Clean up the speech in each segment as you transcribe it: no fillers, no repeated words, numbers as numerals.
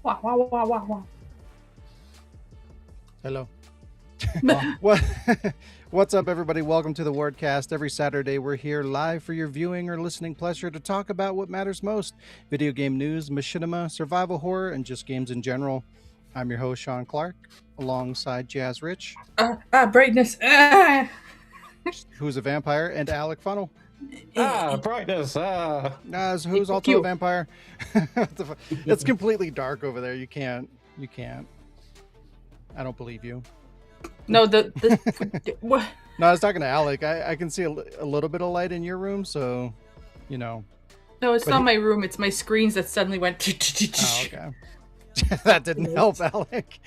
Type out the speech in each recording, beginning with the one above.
Wow, wow, wow, wow, wow. Hello. What? What's up, everybody? Welcome to the WardCast. Every Saturday, we're here live for your viewing or listening pleasure to talk about what matters most: video game news, machinima, survival horror, and just games in general. I'm your host, Sean Clark, alongside Jazz Rich, Brightness. who's a vampire, and Alec Funnel, Brightness. who's Thank also a you. vampire. It's completely dark over there. You can't. I don't believe you. No, what? No, I was talking to Alec. I can see a little bit of light in your room, so, you know. No, it's But not my room. It's my screens that suddenly went. Oh, okay. That didn't help, Alec.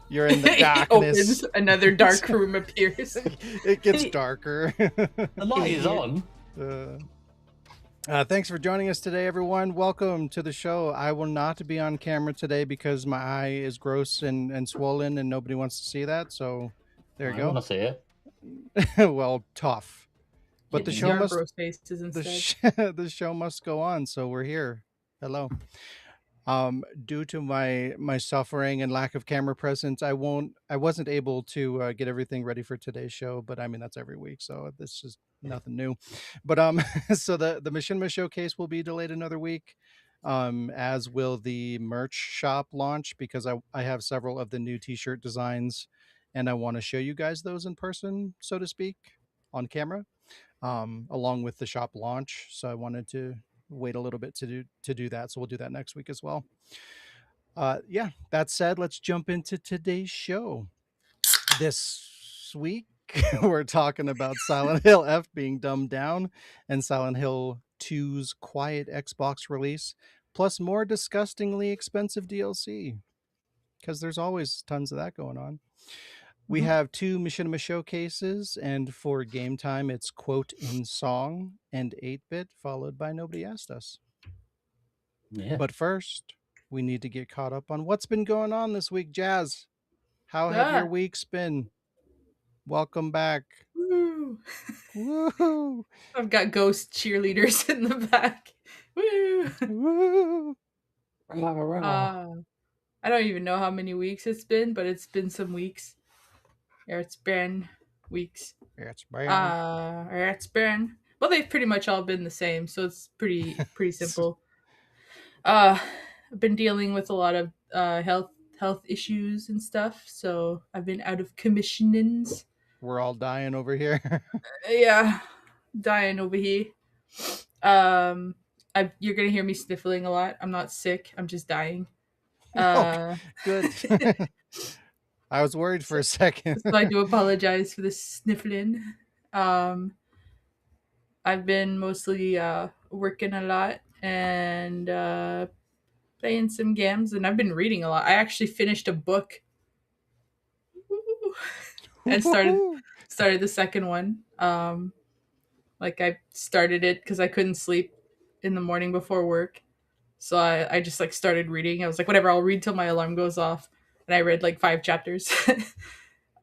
You're in the It darkness. opens, another dark room appears. It gets darker. The light is on. Thanks for joining us today, everyone. Welcome to the show. I will not be on camera today because my eye is gross and swollen, and nobody wants to see that. So there you I go. want to see it. Well, tough. But the See show our must gross faces instead. the show must go on, so we're here. Hello. Due to my suffering and lack of camera presence, I wasn't able to get everything ready for today's show, but I mean that's every week, so this is nothing new. But so the Machinima showcase will be delayed another week, as will the merch shop launch, because I have several of the new t-shirt designs and I want to show you guys those in person, so to speak, on camera, along with the shop launch. So I wanted to wait a little bit to do that. So we'll do that next week as well. Yeah, that said, let's jump into today's show. This week, we're talking about Silent Hill F being dumbed down and Silent Hill 2's quiet Xbox release, plus more disgustingly expensive DLC, because there's always tons of that going on. We have two Machinima showcases, and for game time, it's quote in song and 8-bit, followed by Nobody Asked Us. Yeah. But first, we need to get caught up on what's been going on this week. Jazz, how have your weeks been? Welcome back. Woo. Woo! I've got ghost cheerleaders in the back. Woo. Woo! I don't even know how many weeks it's been, but it's been some weeks. Or it's been weeks. It's bad. Or it's been. Well, they've pretty much all been the same, so it's pretty simple. I've been dealing with a lot of health issues and stuff, so I've been out of commissionings. We're all dying over here. Yeah, dying over here. You're gonna hear me sniffling a lot. I'm not sick. I'm just dying. Good. I was worried for a second. So I do apologize for the sniffling. Um, I've been mostly working a lot and playing some games, and I've been reading a lot. I actually finished a book and started the second one. Like I started it because I couldn't sleep in the morning before work, so I just like started reading. I was like, whatever, I'll read till my alarm goes off, and I read like 5 chapters.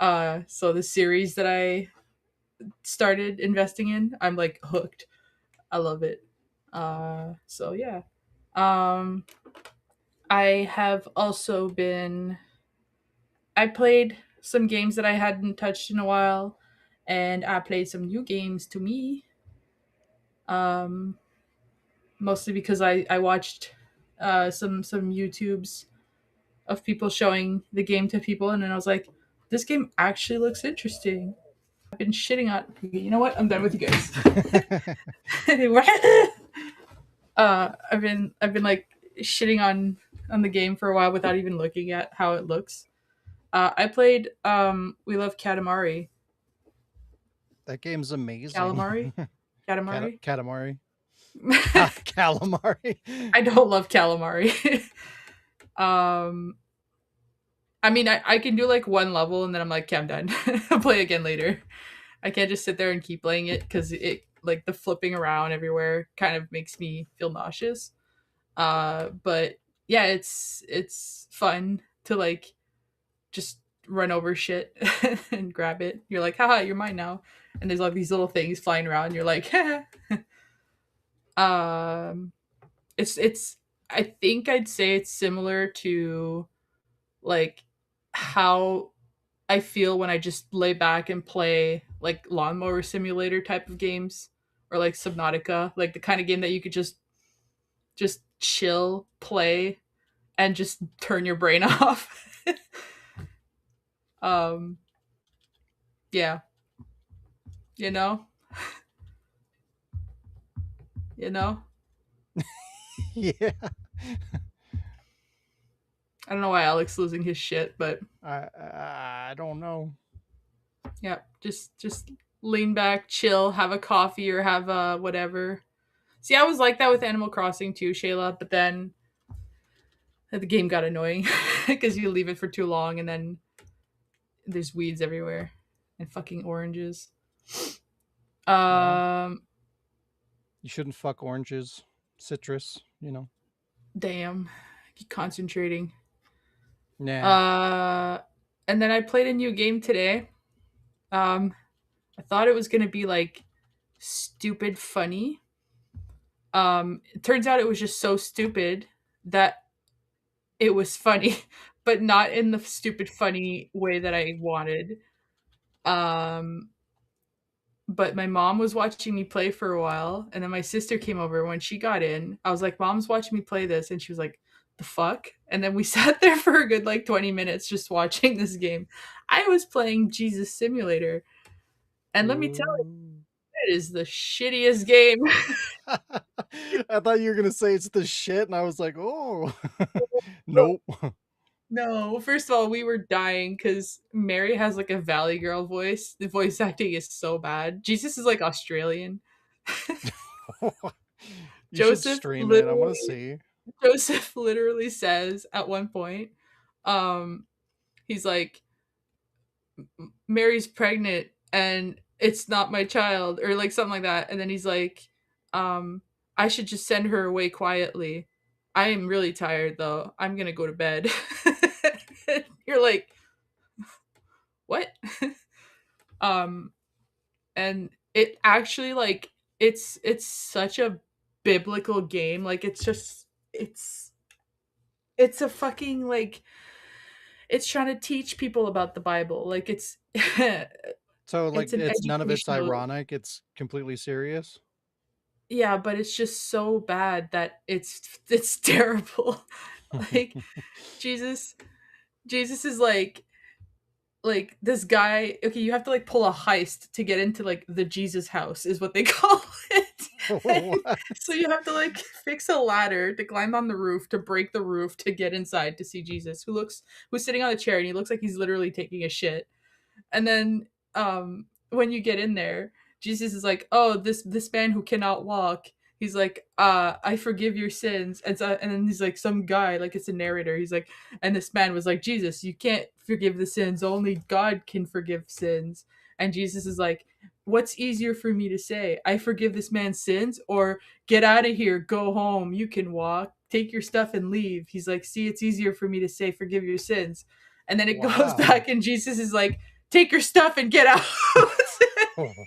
So the series that I started investing in, I'm like hooked. I love it. So yeah. Um, I have also been. I played some games that I hadn't touched in a while, and I played some new games to me. Um, Mostly because I watched some YouTubes of people showing the game to people, and then I was like, this game actually looks interesting. I've been shitting on. You know what? I'm done with you guys. I've been like shitting on the game for a while without even looking at how it looks. I played We Love Katamari. That game's amazing. Calamari? Katamari? Katamari. Calamari. I don't love calamari. I mean, I can do like one level and then I'm like, okay, I'm done. I'll play again later. I can't just sit there and keep playing it because it like the flipping around everywhere kind of makes me feel nauseous. But yeah, it's fun to like just run over shit and grab it. You're like, haha, you're mine now. And there's like these little things flying around. You're like, um, it's I think I'd say it's similar to like how I feel when I just lay back and play like lawnmower simulator type of games, or like Subnautica, like the kind of game that you could just chill, play, and just turn your brain off. um yeah, you know, you know. Yeah. I don't know why Alex losing his shit, but I don't know. yeah, just lean back, chill, have a coffee or have a whatever. See, I was like that with Animal Crossing too, Shayla, but then the game got annoying because you leave it for too long and then there's weeds everywhere and fucking oranges. Well, Um, you shouldn't fuck oranges, citrus, you know. damn, keep concentrating. Nah. Uh, and then I played a new game today. I thought it was gonna be like stupid funny. It turns out it was just so stupid that it was funny, but not in the stupid funny way that I wanted. Um, but my mom was watching me play for a while, and then my sister came over. When she got in, I was like, "Mom's watching me play this," and she was like, "The fuck?" And then we sat there for a good like 20 minutes just watching this game. I was playing Jesus Simulator, and let me tell you, Ooh. it is the shittiest game. I thought you were gonna say it's the shit, and I was like, oh, nope. No, first of all, we were dying because Mary has like a Valley Girl voice. The voice acting is so bad. Jesus is like Australian. You should Joseph stream it. I want to literally see. Joseph literally says at one point, um, he's like, Mary's pregnant and it's not my child, or like something like that. And then he's like, I should just send her away quietly. I am really tired though. I'm gonna go to bed. You're like, what? um and it actually like it's such a biblical game. Like it's a fucking like it's trying to teach people about the Bible. Like it's So, like, it's an it's none of it's educational. ironic. It's completely serious. Yeah, but it's just so bad that it's terrible. Like Jesus Jesus is like this guy. Okay, you have to like pull a heist to get into like the Jesus house is what they call it. And What? so you have to like fix a ladder to climb on the roof to break the roof to get inside to see Jesus, who's sitting on a chair and he looks like he's literally taking a shit. And then when you get in there, Jesus is like, "Oh, this man who cannot walk." He's like, I forgive your sins." And then he's like, some guy, like it's a narrator. He's like, and this man was like, "Jesus, you can't forgive the sins. Only God can forgive sins." And Jesus is like, "What's easier for me to say? I forgive this man's sins, or get out of here, go home. You can walk, take your stuff and leave." He's like, "See, it's easier for me to say forgive your sins." And then it goes Wow. back, and Jesus is like, "Take your stuff and get out."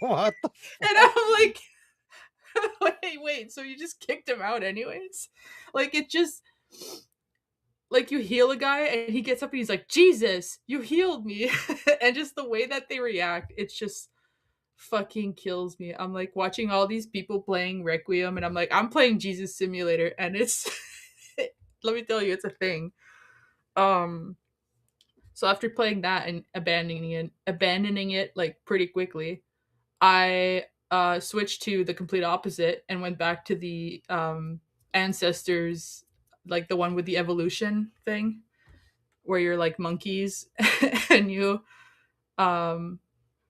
What the And fuck? I'm like, wait, so you just kicked him out anyways? Like it just like you heal a guy and he gets up and he's like, "Jesus, you healed me." And just the way that they react, it's just fucking kills me. I'm like watching all these people playing Requiem and I'm like, I'm playing Jesus Simulator and it's let me tell you, it's a thing. Um so after playing that and abandoning it like pretty quickly, I switched to the complete opposite and went back to the ancestors, like the one with the evolution thing, where you're like monkeys and you um,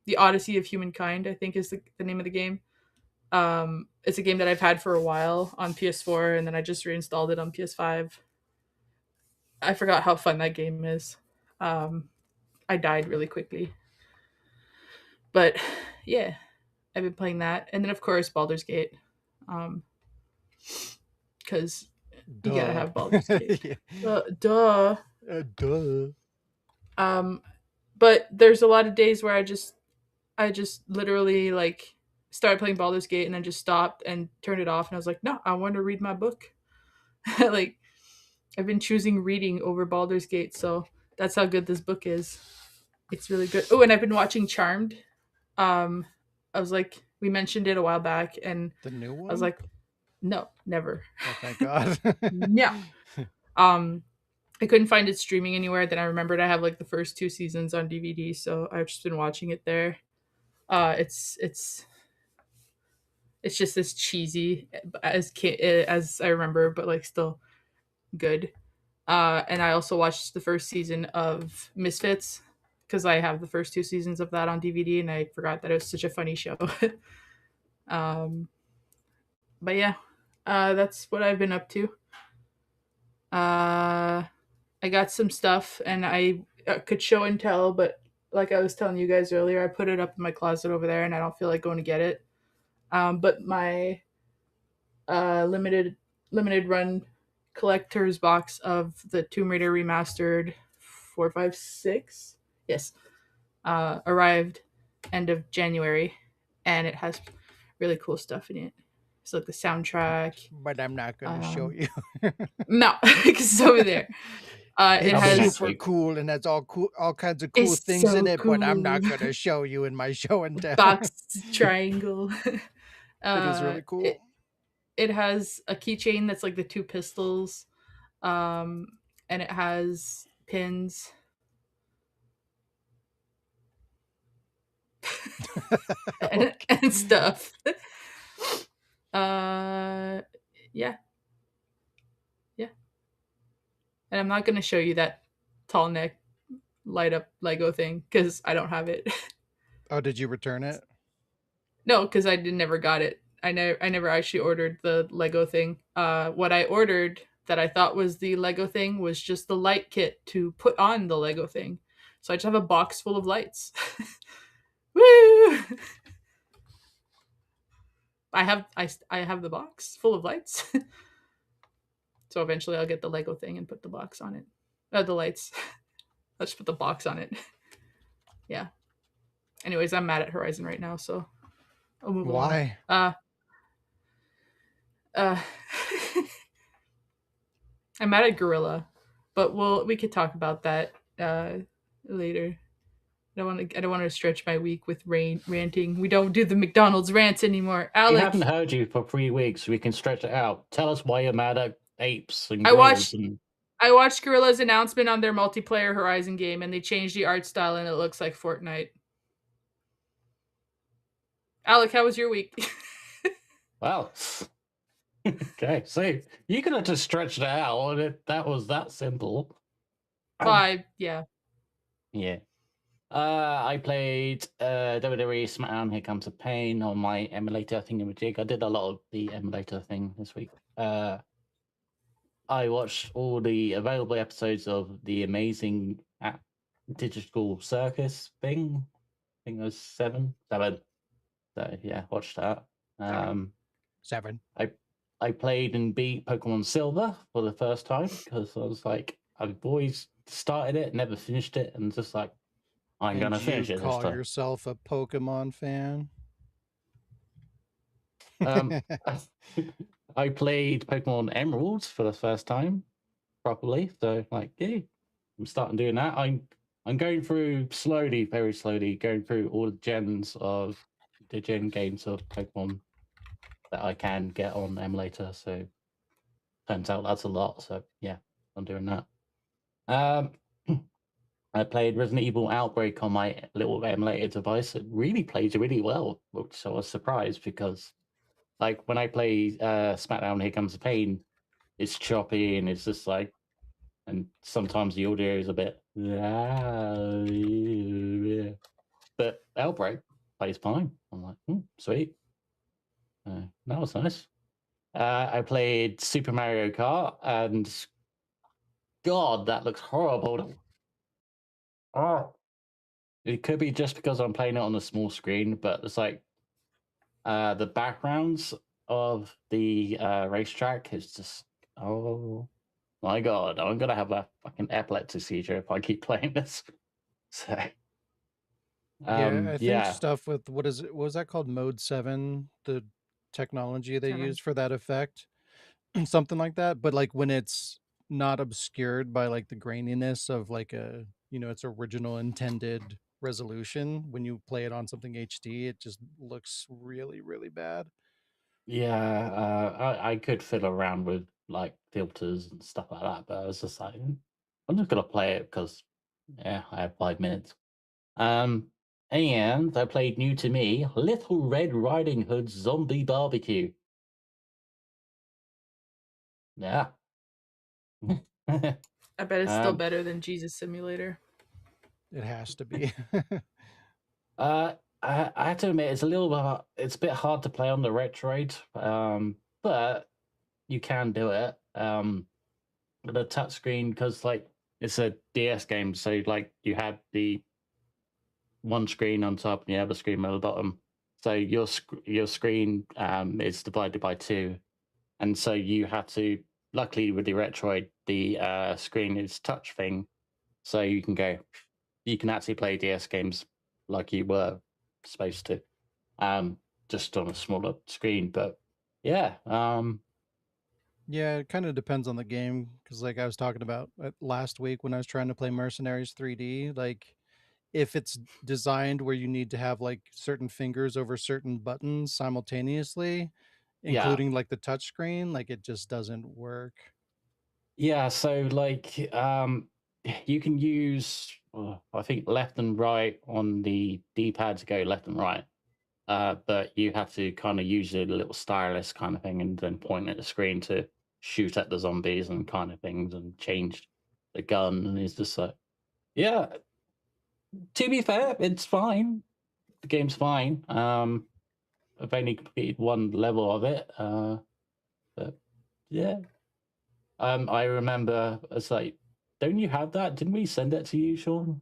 the Odyssey of Humankind, I think is the name of the game. It's a game that I've had for a while on PS4, and then I just reinstalled it on PS5. I forgot how fun that game is. Um, I died really quickly, but yeah, I've been playing that, and then of course Baldur's Gate, um, because you gotta Duh. have Baldur's Gate. Yeah. Duh. Duh. Um, but there's a lot of days where I just literally like started playing Baldur's Gate and then just stopped and turned it off, and I was like, no, I want to read my book. Like I've been choosing reading over Baldur's Gate, so that's how good this book is. It's really good. Oh, and I've been watching Charmed. Um, I was like, we mentioned it a while back, and The new I was one? like, no, never. Oh, thank God. Yeah. Um, I couldn't find it streaming anywhere. Then I remembered I have like the first 2 seasons on DVD, so I've just been watching it there. It's just as cheesy as I remember, but like still good. And I also watched the first season of Misfits because I have the first 2 seasons of that on DVD, and I forgot that it was such a funny show. um, but yeah, that's what I've been up to. I got some stuff, and I could show and tell, but like I was telling you guys earlier, I put it up in my closet over there, and I don't feel like going to get it. But my limited run collector's box of the Tomb Raider remastered 456, yes, arrived end of January, and it has really cool stuff in it. It's like the soundtrack. But I'm not going to show Um, you. no, because it's over there. It It's I'll be next has super week. cool and has all kinds of cool it's things in so it, but I'm cool. not going to show you in my show and tell. Box triangle. It is really cool. It has a keychain that's like the 2 pistols, and it has pins. And stuff. Uh, yeah, yeah. And I'm not gonna show you that tall neck light up Lego thing because I don't have it. Oh, did you return it? No, because never got it. I never actually ordered the Lego thing. What I ordered that I thought was the Lego thing was just the light kit to put on the Lego thing. So I just have a box full of lights. Woo! I have the box full of lights. So eventually I'll get the Lego thing and put the box on it. The lights. Let's put the box on it. Yeah. Anyways, I'm mad at Horizon right now, so I'll move along. Why? Uh I'm mad at Gorilla, but we could talk about that later. I don't want to stretch my week with ranting. We don't do the McDonald's rants anymore. We Alec, haven't heard you for 3 weeks. We can stretch it out. Tell us why you're mad at apes and I gorillas. watched And I watched Gorilla's announcement on their multiplayer Horizon game, and they changed the art style, and it looks like Fortnite. Alec, how was your week? well, okay. So you could have just stretched it out, and that was that simple. Yeah. Yeah. I played WWE SmackDown Here Comes the Pain on my emulator thingamajig. I did a lot of the emulator thing this week. I watched all the available episodes of the amazing Digital Circus thing. I think it was 7. So yeah, watched that. Seven. I played and beat Pokemon Silver for the first time because I was like, I've always started it, never finished it, and just like, I'm gonna finish it You this call time. yourself a Pokemon fan? I played Pokemon Emeralds for the first time properly, so like, yeah, I'm starting doing that. I'm going through slowly, very slowly, going through all the gens of the gen games of Pokemon that I can get on emulator. So turns out that's a lot. So yeah, I'm doing that. I played Resident Evil Outbreak on my little emulator device. It really plays really well, which I was surprised because, like, when I play SmackDown Here Comes the Pain, it's choppy and it's just like, and sometimes the audio is a bit, but Outbreak plays fine. I'm like, sweet. That was nice. I played Super Mario Kart, and God, that looks horrible. Oh, it could be just because I'm playing it on a small screen, but it's like the backgrounds of the racetrack is just, oh my God, I'm gonna have a fucking epilepsy seizure if I keep playing this. So I think yeah, stuff with what was that called? Mode 7, the technology they 7. used for that effect. Something like that. But like when it's not obscured by like the graininess of like a, its original intended resolution. When you play it on something HD, it just looks really, really bad. Yeah, I could fiddle around with like filters and stuff like that, but I was just like, I'm just gonna play it because yeah, I have 5 minutes. Um, and I played new to me, Little Red Riding Hood Zombie Barbecue. Yeah. I bet it's still um, better than Jesus Simulator. It has to be. uh, I have to admit it's a little bit, it's a bit hard to play on the Retroid, but you can do it. The touchscreen because like it's a DS game, so like you have the one screen on top and the other screen on the bottom. So your screen is divided by two, and so you have to. Luckily, with the Retroid, the screen is touch thing, so you can go. You can actually play DS games like you were supposed to, um, just on a smaller screen. But yeah, Yeah, it kind of depends on the game because, like I was talking about last week when I was trying to play Mercenaries 3D, like if it's designed where you need to have like certain fingers over certain buttons simultaneously, yeah, including like the touch screen, like it just doesn't work. yeah. So like, you can use I think left and right on the D-pad to go left and right. But you have to kind of use a little stylus kind of thing and then point at the screen to shoot at the zombies and kind of things and change the gun. And it's just like, yeah, to be fair, it's fine. The game's fine. I've only completed one level of it. But yeah. I remember it's like, don't you have that? Didn't we send that to you, Sean?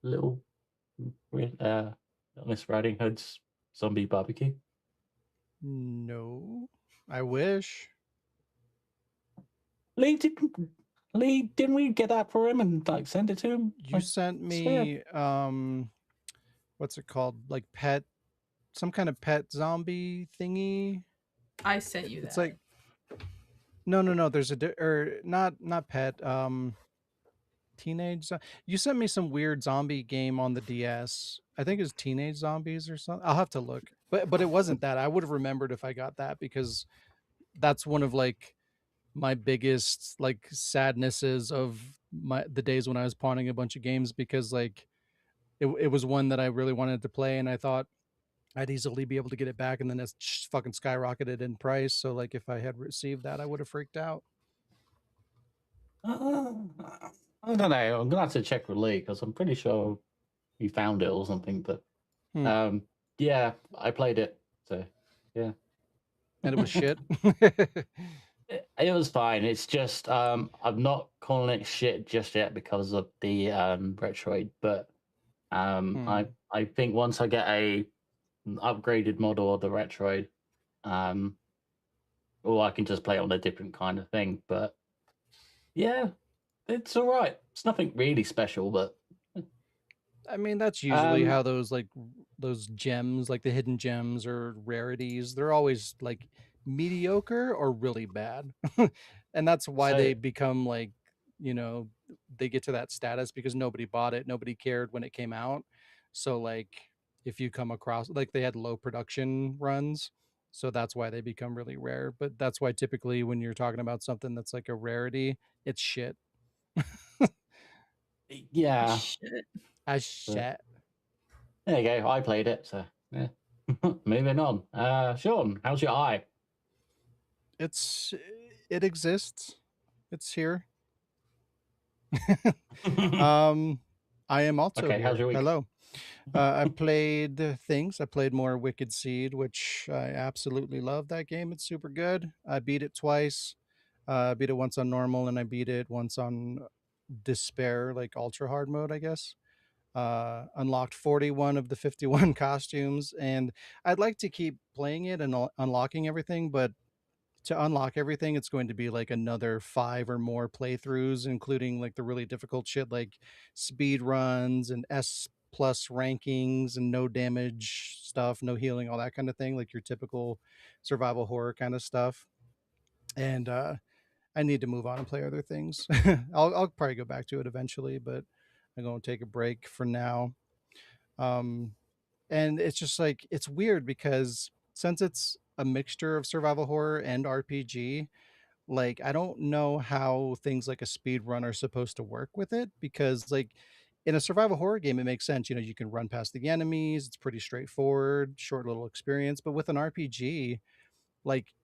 Little uh Miss Riding Hood's zombie barbecue. No, I wish. Lee, didn't we get that for him and like send it to him? You I sent swear. me what's it called? Like some kind of pet zombie thingy. I sent you It's that. like no, there's or not pet you sent me some weird zombie game on the DS. I think it was Teenage Zombies or something. I'll have to look. But it wasn't that. I would have remembered if I got that because that's one of like my biggest like sadnesses of the days when I was pawning a bunch of games because like it was one that I really wanted to play and I thought I'd easily be able to get it back and then it's fucking skyrocketed in price. So like if I had received that, I would have freaked out. Uh, I don't know. I'm gonna have to check with Lee because I'm pretty sure he found it or something. But Hmm. um, yeah, I played it. So yeah, And it was shit. it was fine. It's just I'm not calling it shit just yet because of the Retroid. But Hmm. I think once I get an upgraded model of the Retroid, um, or I can just play it on a different kind of thing. But yeah, it's all right. It's nothing really special, but I mean, that's usually um, how those like those gems, like the hidden gems or rarities, they're always like mediocre or really bad. And that's why so they become like, you know, they get to that status because nobody bought it, nobody cared when it came out. So like if you come across like they had low production runs, so that's why they become really rare. But that's why typically when you're talking about something that's like a rarity, it's shit. yeah, Shit. As but shit. there you go. I played it, so yeah. Moving on. Sean, how's your eye? It's it exists. It's here. um, I am also Okay, how's here. your week? Hello. I played things. I played more Wicked Seed, which I absolutely love that game. It's super good. I beat it twice. I beat it once on normal, and I beat it once on despair, like ultra hard mode, I guess. Unlocked 41 of the 51 costumes, and I'd like to keep playing it and unlocking everything, but to unlock everything, it's going to be like another 5 or more playthroughs, including like the really difficult shit like speed runs and S plus rankings and no damage stuff, no healing, all that kind of thing, like your typical survival horror kind of stuff. And I need to move on and play other things. I'll probably go back to it eventually, but I'm going to take a break for now. Um, and it's just like it's weird because since it's a mixture of survival horror and RPG, like I don't know how things like a speed run are supposed to work with it because like in a survival horror game it makes sense, you can run past the enemies, it's pretty straightforward, short little experience, but with an RPG, like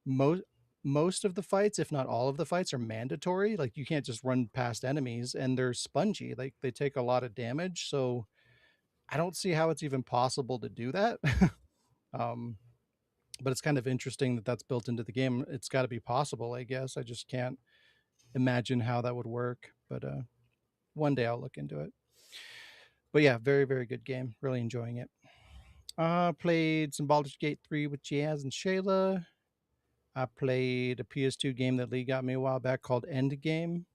most most of the fights, if not all of the fights, are mandatory. Like you can't just run past enemies and they're spongy. Like they take a lot of damage, so I don't see how it's even possible to do that. um but it's kind of interesting that that's built into the game. It's got to be possible, I guess. I just can't imagine how that would work, but one day I'll look into it. But yeah, very very good game, really enjoying it. Played some Baldur's Gate 3 with Jazz and Shayla. I played a PS2 game that Lee got me a while back called Endgame.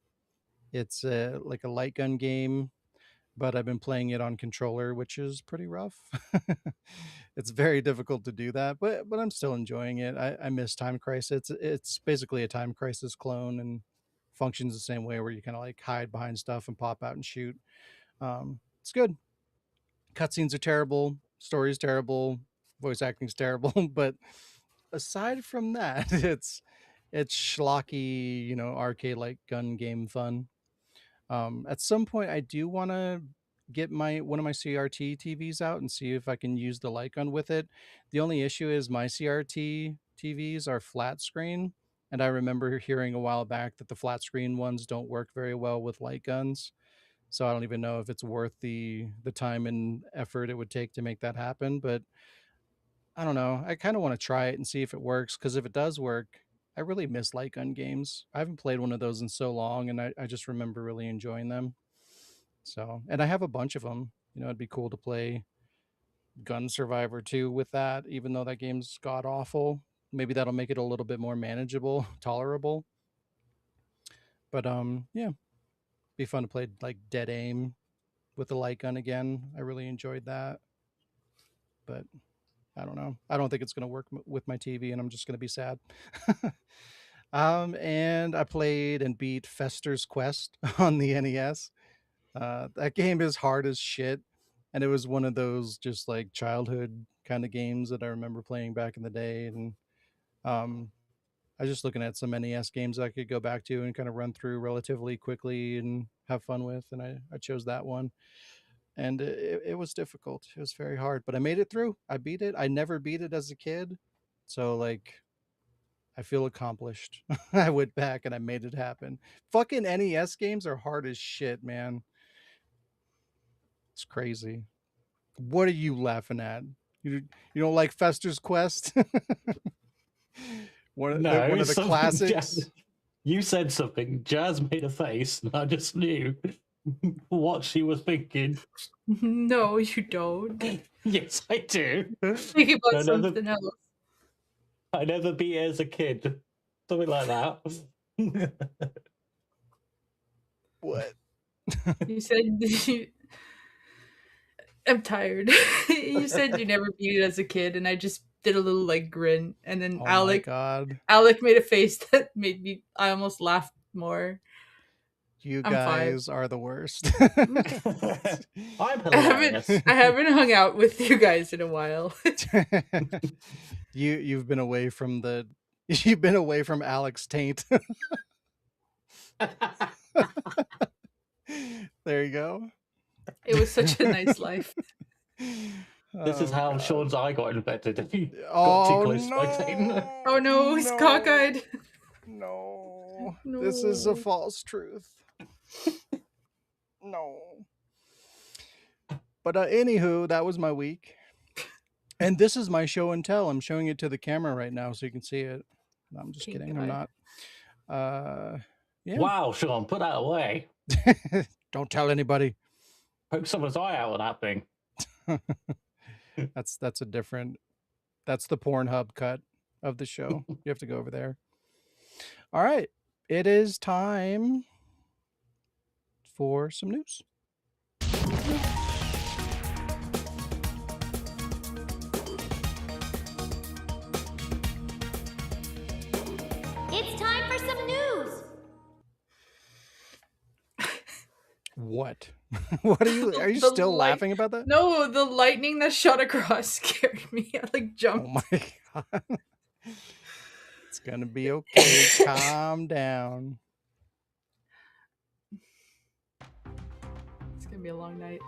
It's like a light gun game, but I've been playing it on controller, which is pretty rough. It's very difficult to do that, but I'm still enjoying it. I miss Time Crisis. It's basically a Time Crisis clone and functions the same way, where you kind of like hide behind stuff and pop out and shoot. It's good. Cutscenes are terrible, story's terrible, voice acting's terrible, but aside from that, it's schlocky, arcade like gun game fun. At some point, I do want to get my one of my CRT TVs out and see if I can use the light gun with it. The only issue is my CRT TVs are flat screen, and I remember hearing a while back that the flat screen ones don't work very well with light guns. So I don't even know if it's worth the time and effort it would take to make that happen. But I don't know. I kind of want to try it and see if it works, because if it does work, I really miss light gun games. I haven't played one of those in so long, and I just remember really enjoying them. So, and I have a bunch of them. It'd be cool to play Gun Survivor 2 with that, even though that game's god awful. Maybe that'll make it a little bit more manageable, tolerable. But yeah, be fun to play like Dead Aim with the light gun again. I really enjoyed that. But I don't know. I don't think it's going to work with my TV, and I'm just going to be sad. And I played and beat Fester's Quest on the NES. That game is hard as shit, and it was one of those just like childhood kind of games that I remember playing back in the day. And I was just looking at some NES games I could go back to and kind of run through relatively quickly and have fun with, and I chose that one. And it was difficult. It was very hard, but I made it through. I beat it. I never beat it as a kid, so like I feel accomplished. I went back and I made it happen. Fucking NES games are hard as shit, man. It's crazy. What are you laughing at? You don't like Fester's Quest? one No, of the something classics. You said something. Jazz made a face, and I just knew what she was thinking. No, you don't. Yes, I do. Think about something else. I never beat it as a kid. Something like that. What? You said I'm tired. You said you never beat it as a kid, and I just did a little like grin, and then Oh Alec my god. Alec made a face that made me I almost laughed more. You I'm fine. guys are the worst. I'm hilarious. I haven't hung out with you guys in a while. You've been away from you've been away from Alex taint. There you go. It was such a nice life. This is how Sean's eye got infected. If you Oh, got too close no. to my team. Oh no, he's cockeyed. No. No. This is a false truth. No. But anywho, that was my week. And this is my show and tell. I'm showing it to the camera right now so you can see it. No, I'm just Pink kidding. eye. I'm not. Yeah. Wow, Sean, put that away. Don't tell anybody. Poke someone's eye out with that thing. That's a different. That's the Pornhub cut of the show. You have to go over there. All right. It is time for some news. It's time for some news. What? What are you The still light- laughing about that? No, the lightning that shot across scared me. I like Oh jumped. my god. It's gonna be okay. Calm down. It's gonna be a long night.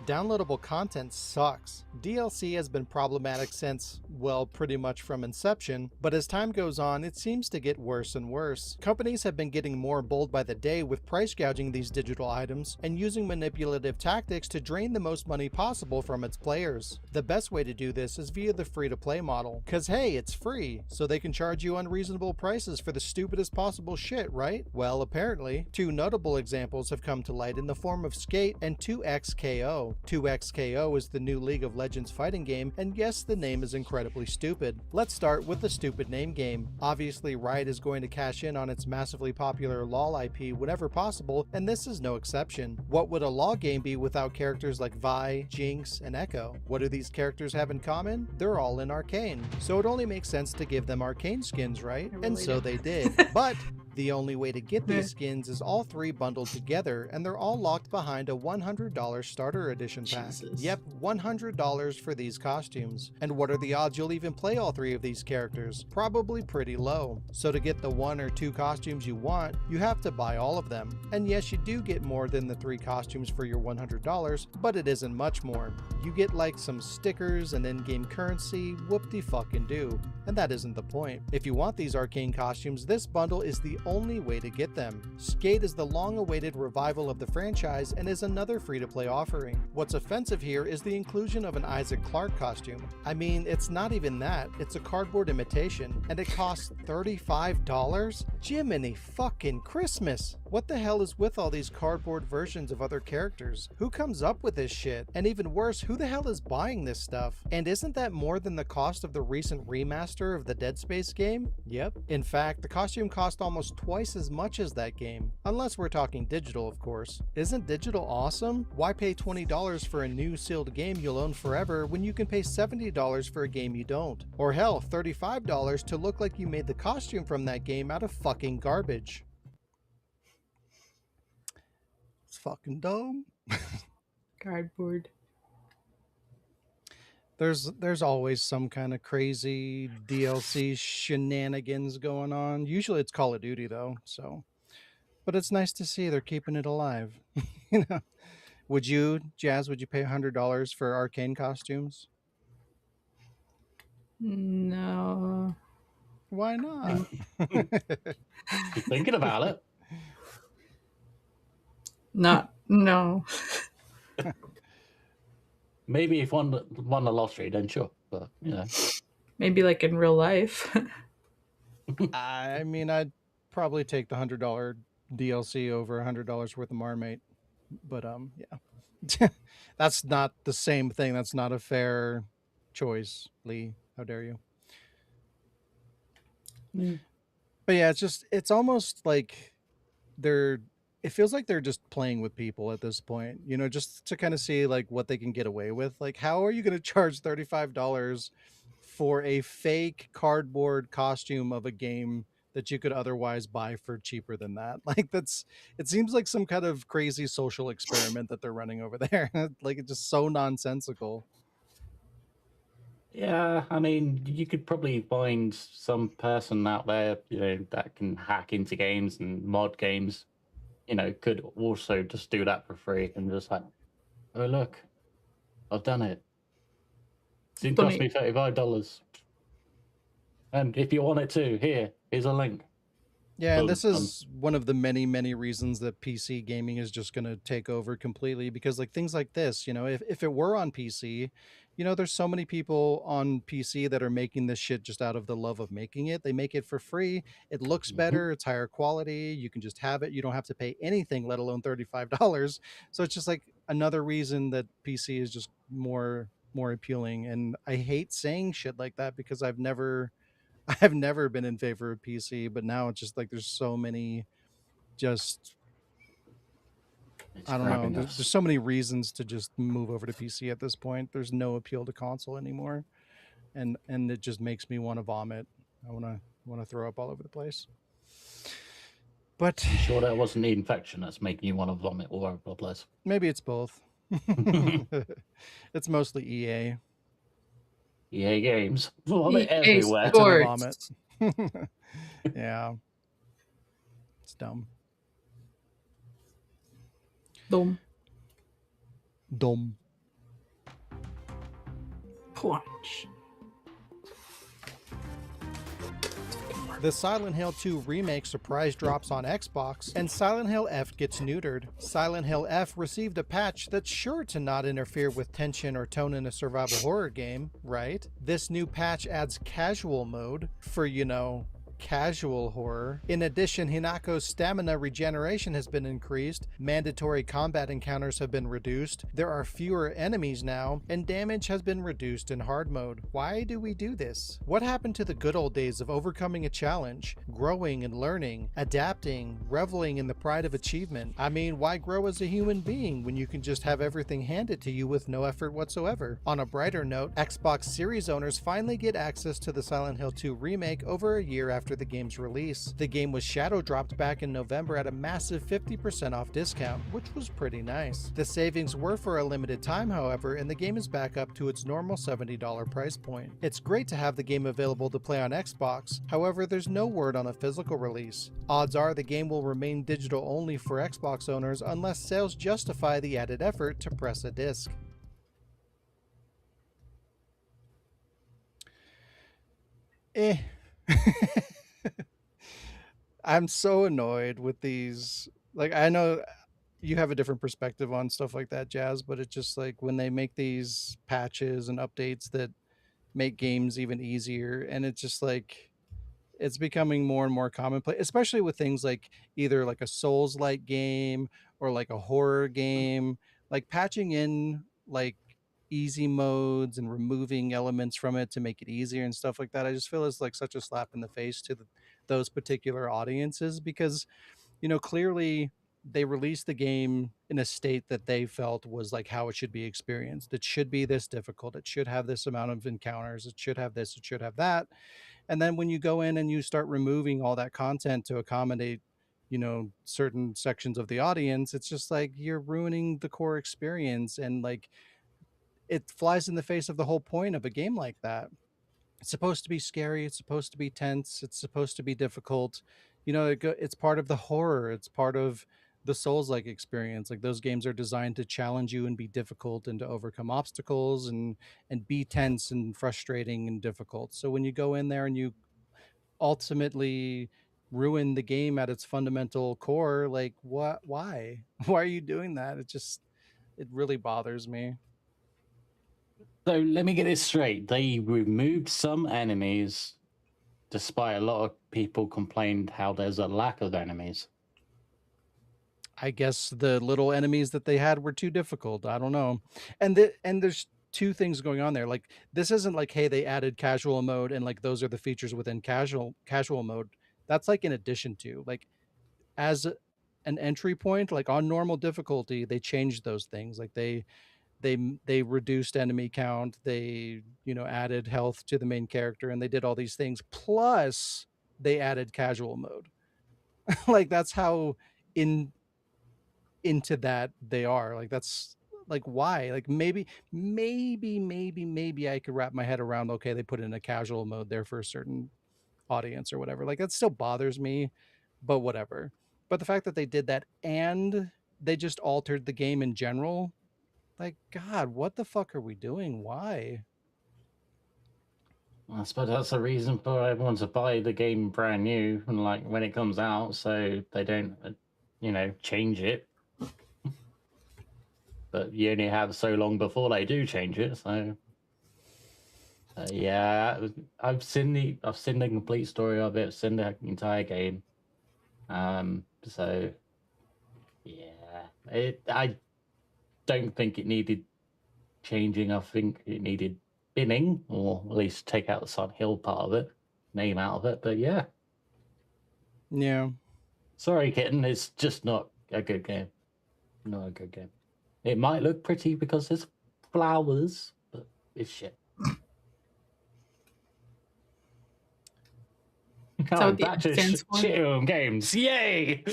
Downloadable content sucks. DLC has been problematic since, well, pretty much from inception, but as time goes on, it seems to get worse and worse. Companies have been getting more bold by the day with price gouging these digital items and using manipulative tactics to drain the most money possible from its players. The best way to do this is via the free-to-play model, cause hey, it's free, so they can charge you unreasonable prices for the stupidest possible shit, right? Well, apparently, two notable examples have come to light in the form of Skate and 2XKO. 2XKO is the new League of Legends fighting game, and yes, the name is incredibly stupid. Let's start with the stupid name game. Obviously, Riot is going to cash in on its massively popular LoL IP whenever possible, and this is no exception. What would a LoL game be without characters like Vi, Jinx, and Echo? What do these characters have in common? They're all in Arcane, so it only makes sense to give them Arcane skins, right? And so they did. But the only way to get these skins is all three bundled together, and they're all locked behind a $100 starter edition pack. Jesus. Yep, $100 for these costumes. And what are the odds you'll even play all three of these characters? Probably pretty low. So to get the one or two costumes you want, you have to buy all of them. And yes, you do get more than the three costumes for your $100, but it isn't much more. You get like some stickers and in-game currency, whoop-de-fucking-do. And that isn't the point. If you want these Arcane costumes, this bundle is the only way to get them. Skate is the long-awaited revival of the franchise and is another free-to-play offering. What's offensive here is the inclusion of an Isaac Clarke costume. I mean, it's not even that, it's a cardboard imitation, and it costs $35? Jiminy fucking Christmas! What the hell is with all these cardboard versions of other characters? Who comes up with this shit? And even worse, who the hell is buying this stuff? And isn't that more than the cost of the recent remaster of the Dead Space game? Yep. In fact, the costume cost almost twice as much as that game. Unless we're talking digital, of course. Isn't digital awesome? Why pay $20 for a new sealed game you'll own forever when you can pay $70 for a game you don't? Or hell, $35 to look like you made the costume from that game out of fucking garbage. It's fucking dumb. Cardboard. There's always some kind of crazy DLC shenanigans going on. Usually it's Call of Duty though, so. But it's nice to see they're keeping it alive. You know. Would you, Jazz, would you pay $100 for Arcane costumes? No. Why not? You're thinking about it. Not. No. Maybe if one won the lottery, then sure. But you know, Maybe like in real life. I mean, I'd probably take the $100 DLC over $100 worth of Marmite. But yeah. That's not the same thing. That's not a fair choice, Lee. How dare you? But yeah, it's almost like it feels like they're just playing with people at this point, you know, just to kind of see like what they can get away with. Like, how are you going to charge $35 for a fake cardboard costume of a game that you could otherwise buy for cheaper than that? Like, it seems like some kind of crazy social experiment that they're running over there. Like, it's just so nonsensical. yeah, I mean, you could probably find some person out there, you know, that can hack into games and mod games. You know, could also just do that for free and just like, oh look, I've done it. It didn't cost me $35. And if you want it too, here's a link. Yeah, and this is one of the many, many reasons that PC gaming is just going to take over completely, because like things like this, you know, if it were on PC, you know, there's so many people on PC that are making this shit just out of the love of making it. They make it for free. It looks better. It's higher quality. You can just have it. You don't have to pay anything, let alone $35. So it's just like another reason that PC is just more appealing. And I hate saying shit like that because I've never been in favor of PC, but now it's just like there's so many just I don't know. There's so many reasons to just move over to PC at this point. There's no appeal to console anymore, and it just makes me want to vomit. I want to throw up all over the place. But You sure that wasn't the infection that's making you want to vomit all over the place? maybe it's both. It's mostly EA. EA Games. Vomit EA everywhere. A ton of vomit. Sports. Yeah. It's dumb. Boom. Dumb. Punch. The Silent Hill 2 remake surprise drops on Xbox, and Silent Hill F gets neutered. Silent Hill F received a patch that's sure to not interfere with tension or tone in a survival horror game, right? This new patch adds casual mode for, casual horror. In addition, Hinako's stamina regeneration has been increased, mandatory combat encounters have been reduced, there are fewer enemies now, and damage has been reduced in hard mode. Why do we do this? What happened to the good old days of overcoming a challenge, growing and learning, adapting, reveling in the pride of achievement? I mean, why grow as a human being when you can just have everything handed to you with no effort whatsoever? On a brighter note, Xbox Series owners finally get access to the Silent Hill 2 remake over a year after the game's release. The game was shadow dropped back in November at a massive 50% off discount, which was pretty nice. The savings were for a limited time, however, and the game is back up to its normal $70 price point. It's great to have the game available to play on Xbox, however, there's no word on a physical release. Odds are the game will remain digital only for Xbox owners unless sales justify the added effort to press a disc. I'm so annoyed with these. Like, I know you have a different perspective on stuff like that, Jazz, but it's just like when they make these patches and updates that make games even easier, and it's just like it's becoming more and more commonplace, especially with things like either like a Souls-like game or like a horror game, like patching in like easy modes and removing elements from it to make it easier and stuff like that. I just feel it's like such a slap in the face to those particular audiences because, clearly they released the game in a state that they felt was like how it should be experienced. It should be this difficult. It should have this amount of encounters. It should have this. It should have that. And then when you go in and you start removing all that content to accommodate, certain sections of the audience, it's just like you're ruining the core experience. And like it flies in the face of the whole point of a game like that. It's supposed to be scary. It's supposed to be tense. It's supposed to be difficult. It's part of the horror. It's part of the Souls-like experience. Like those games are designed to challenge you and be difficult and to overcome obstacles and be tense and frustrating and difficult. So when you go in there and you ultimately ruin the game at its fundamental core, like what? Why? Why are you doing that? It really bothers me. So let me get this straight. They removed some enemies despite a lot of people complained how there's a lack of enemies. I guess the little enemies that they had were too difficult. I don't know. And there's two things going on there. Like this isn't like, hey, they added casual mode and like those are the features within casual mode. That's like in addition to, like, as an entry point, like on normal difficulty, they changed those things. Like they reduced enemy count, they, added health to the main character, and they did all these things. Plus they added casual mode. Like that's how in into that they are. Like that's like why? Like maybe I could wrap my head around, okay, they put in a casual mode there for a certain audience or whatever. Like that still bothers me, but whatever. But the fact that they did that and they just altered the game in general, like God, what the fuck are we doing? Why? I suppose that's the reason for everyone to buy the game brand new and like when it comes out, so they don't, change it. But you only have so long before they do change it. So yeah, I've seen the complete story of it. I've seen the entire game. So yeah, I don't think it needed changing. I think it needed binning, or at least take out the Silent Hill part of it, name out of it. But yeah, sorry, kitten, it's just not a good game. Not a good game. It might look pretty because there's flowers, but it's shit. Is that what I'm the back M to stands for? shit games. Yay!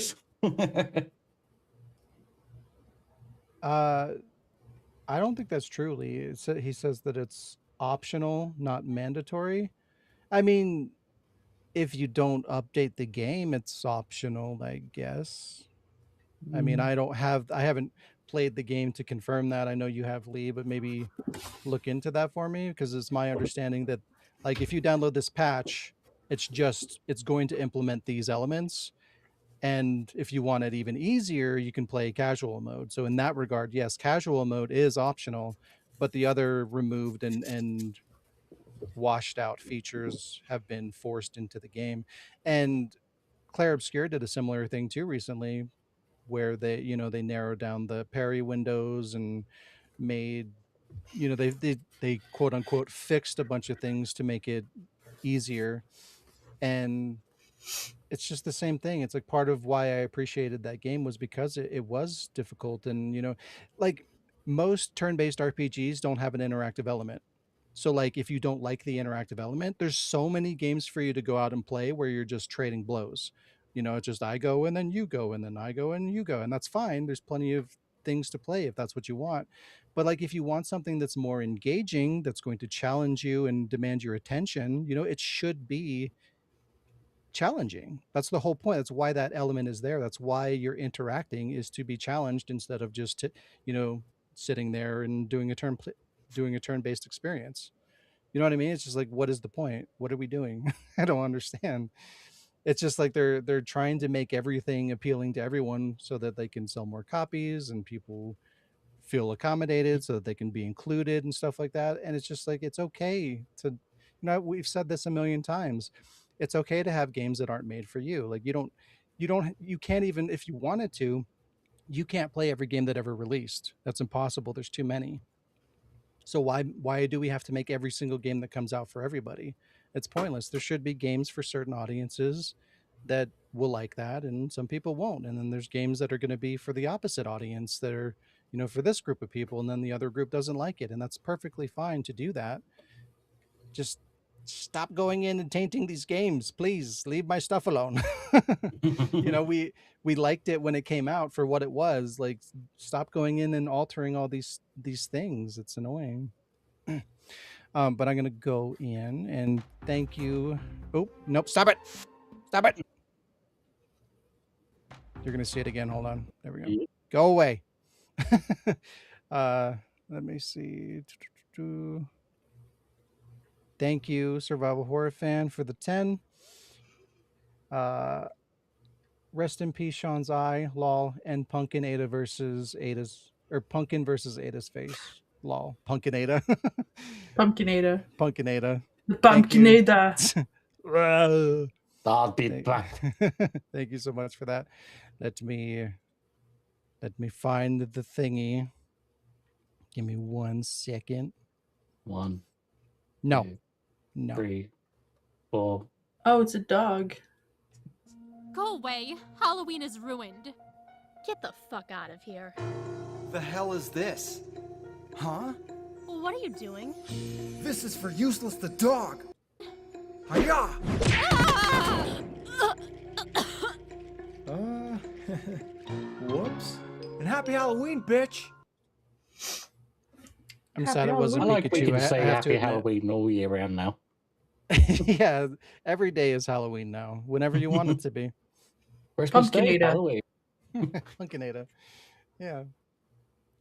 Uh, I don't think that's true, Lee. He says that it's optional, not mandatory. I mean, if you don't update the game, it's optional, I guess. I mean, Mm, I haven't played the game to confirm that. I know you have, Lee, but maybe look into that for me because it's my understanding that like if you download this patch, it's going to implement these elements. And if you want it even easier, you can play casual mode. So in that regard, yes, casual mode is optional, but the other removed and washed out features have been forced into the game. And Claire Obscure did a similar thing too recently, where they narrowed down the parry windows and made they quote unquote fixed a bunch of things to make it easier. And it's just the same thing. It's like part of why I appreciated that game was because it was difficult. And like most turn-based RPGs don't have an interactive element. So like if you don't like the interactive element, there's so many games for you to go out and play where you're just trading blows. It's just I go and then you go and then I go and you go, and that's fine. There's plenty of things to play if that's what you want. But like if you want something that's more engaging, that's going to challenge you and demand your attention, it should be challenging. That's the whole point. That's why that element is there. That's why you're interacting, is to be challenged instead of just you know sitting there and doing a turn-based experience. You know what I mean? It's just like, what is the point? What are we doing? I don't understand. It's just like they're trying to make everything appealing to everyone so that they can sell more copies and people feel accommodated so that they can be included and stuff like that. And it's just like, it's okay to, we've said this a million times. It's okay to have games that aren't made for you. Like you can't, even if you wanted to, you can't play every game that ever released. That's impossible. There's too many. So why do we have to make every single game that comes out for everybody? It's pointless. There should be games for certain audiences that will like that, and some people won't. And then there's games that are going to be for the opposite audience that are, for this group of people, and then the other group doesn't like it, and that's perfectly fine to do that. Just stop going in and tainting these games, please. Leave my stuff alone. you know, we we liked it when it came out for what it was. Like, stop going in and altering all these things. It's annoying. But I'm gonna go in and thank you. Oh nope! Stop it! Stop it! You're gonna see it again. Hold on. There we go. yeah. Go away. uh, let me see. Thank you, Survival Horror Fan, for the 10. Uh, rest in peace, Sean's Eye. Lol. And Pumpkin Ada versus Ada's, or Pumpkin versus Ada's face. Lol. Pumpkin Ada. Pumpkinada. Pumpkin Ada. The Thank you. Pumpkinada. I'll be Thank, back. thank you so much for that. Let me find the thingy. Give me 1 second. 1, No, 2, no. 3, 4. Oh, it's a dog. Go away. Halloween is ruined. Get the fuck out of here. The hell is this? Huh? What are you doing? This is for Useless the dog. Hiya! Whoops. And happy Halloween, bitch. I'm Happy sad it wasn't I Halloween. like we Pikachu. can I say have to Happy admit. Halloween all year round now. Yeah, every day is Halloween now. Whenever you want it to be. Christmas Day, Pumpkinada. Halloween. Punkinada. Yeah.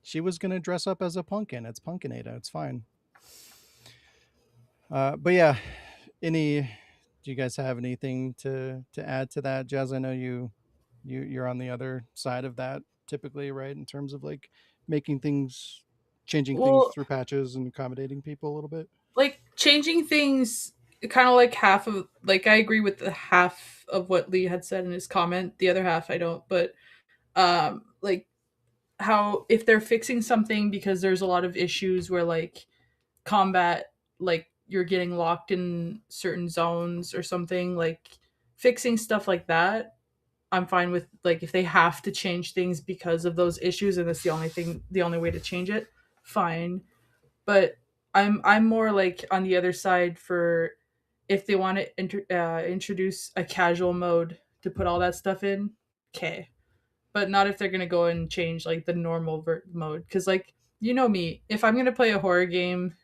She was gonna dress up as a pumpkin. It's Punkinada. It's fine. But yeah, do you guys have anything to add to that, Jazz? I know you're on the other side of that typically, right? In terms of like changing things Well, through patches and accommodating people a little bit. like changing things, kind of like half of, like, I agree with the half of what Lee had said in his comment. The other half I don't, but like how if they're fixing something because there's a lot of issues where like combat, like you're getting locked in certain zones or something, like fixing stuff like that, I'm fine with. Like if they have to change things because of those issues and that's the only way to change it, fine. But I'm more like on the other side for if they want to introduce a casual mode to put all that stuff in, okay. But not if they're gonna go and change like the normal mode. Because like you know me, if I'm gonna play a horror game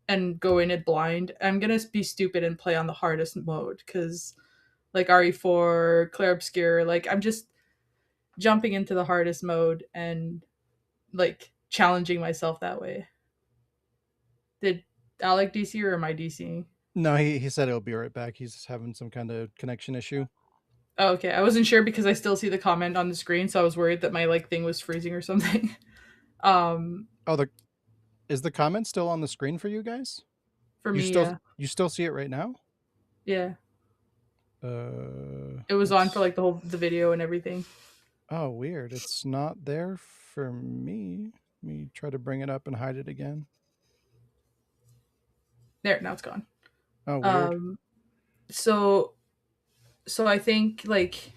and go in it blind, I'm gonna be stupid and play on the hardest mode. Because like RE4, Claire Obscure, like I'm just jumping into the hardest mode and like challenging myself that way. Did Alec DC or am I DC? No, he said he'll be right back. He's having some kind of connection issue. Oh, okay. I wasn't sure because I still see the comment on the screen, so I was worried that my like thing was freezing or something. um Oh, is the comment still on the screen for you guys? for You me, still yeah. you still see it right now? Yeah. It was on for It's like the video and everything. oh weird. It's not there for me. Let me try to bring it up and hide it again. There, now it's gone. Oh weird. Um so so I think like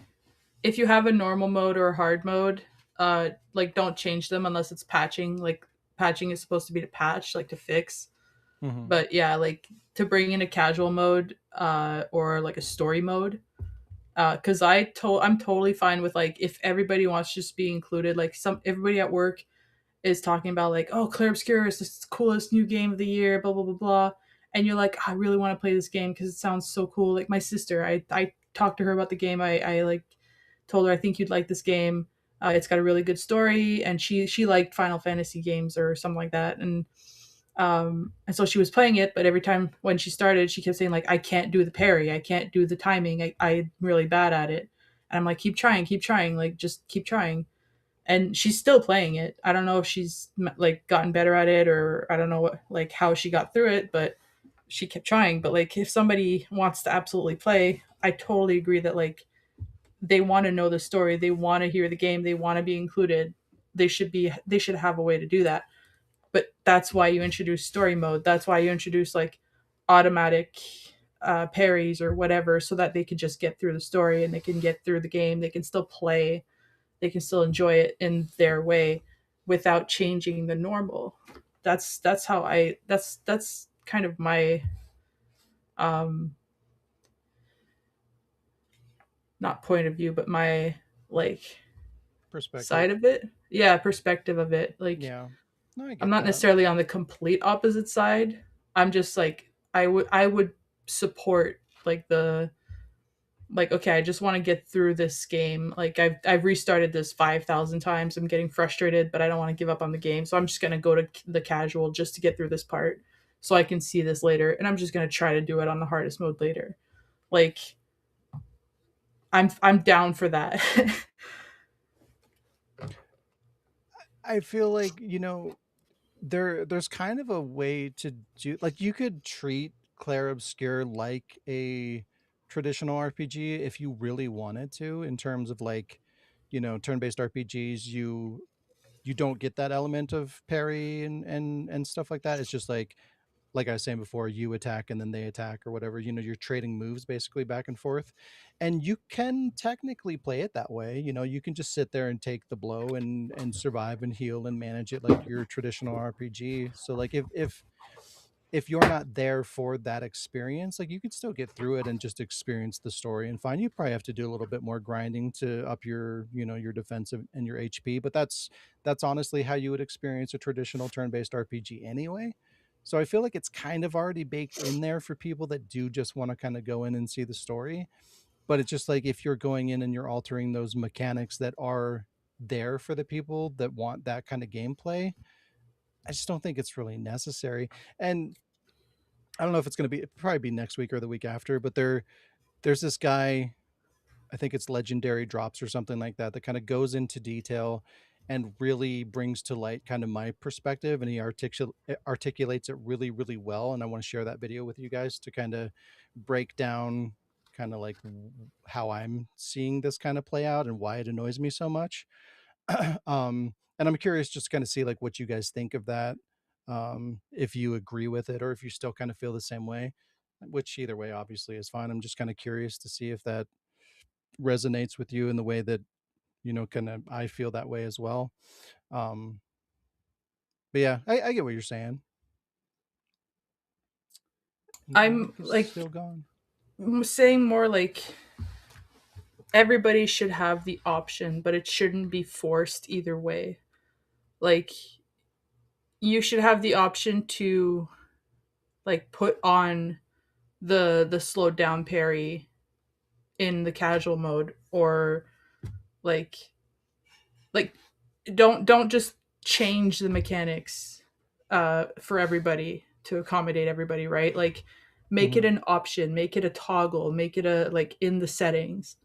if you have a normal mode or a hard mode, like don't change them unless it's patching. Like patching is supposed to be to patch, like to fix. Mm-hmm. But yeah, like to bring in a casual mode, or like a story mode. Because I'm totally fine with like if everybody wants to just be included. Like some everybody at work is talking about like, oh, Claire Obscure is the coolest new game of the year, blah blah blah blah, and you're like, I really want to play this game because it sounds so cool. Like my sister, I talked to her about the game. I like told her I think you'd like this game. It's got a really good story, and she liked Final Fantasy games or something like that, and so she was playing it, but every time when she started, she kept saying like, I can't do the parry, I can't do the timing, I'm really bad at it. And I'm like, keep trying, like just keep trying. And she's still playing it. I don't know if she's like gotten better at it, or I don't know what like how she got through it, but she kept trying. But like if somebody wants to absolutely play, I totally agree that like they want to know the story, they want to hear the game, they want to be included. They should have a way to do that. But that's why you introduce story mode. That's why you introduce like automatic parries or whatever, so that they can just get through the story and they can get through the game. They can still play. They can still enjoy it in their way without changing the normal. That's how I that's kind of my um not point of view, but my like side Perspective. of it. Yeah, perspective of it. Like Yeah. No, I I'm get not that. necessarily on the complete opposite side. I'm just like I would support like the like okay, I just want to get through this game. Like I've restarted this 5,000 times. I'm getting frustrated, but I don't want to give up on the game. So I'm just going to go to the casual just to get through this part so I can see this later, and I'm just going to try to do it on the hardest mode later. Like I'm down for that. I feel like, there's kind of a way to do like you could treat Claire Obscure like a traditional RPG if you really wanted to, in terms of like, turn-based RPGs, you don't get that element of parry and stuff like that. It's just like I was saying before, you attack and then they attack or whatever. You're trading moves basically back and forth. And you can technically play it that way. You can just sit there and take the blow and survive and heal and manage it like your traditional RPG. So like if you're not there for that experience, like you could still get through it and just experience the story and fine. You probably have to do a little bit more grinding to up your defensive and your HP, but that's honestly how you would experience a traditional turn-based RPG anyway. So I feel like it's kind of already baked in there for people that do just want to kind of go in and see the story. But it's just like if you're going in and you're altering those mechanics that are there for the people that want that kind of gameplay, I just don't think it's really necessary. And I don't know if it's going to be probably be next week or the week after, but there's this guy, I think it's Legendary Drops or something like that kind of goes into detail and really brings to light kind of my perspective, and he articulates it really really well, and I want to share that video with you guys to kind of break down kind of like how I'm seeing this kind of play out and why it annoys me so much. And I'm curious just to kind of see like what you guys think of that, if you agree with it or if you still kind of feel the same way, which either way obviously is fine. I'm just kind of curious to see if that resonates with you in the way that kind of I feel that way as well. um but yeah, I get what you're saying. And I'm Alec is like still gone. I'm saying more like everybody should have the option, but it shouldn't be forced either way. Like you should have the option to like put on the slowed down parry in the casual mode, or like like don't just change the mechanics for everybody to accommodate everybody, right? Like make it Hmm. an option, make it a toggle, make it a like in the settings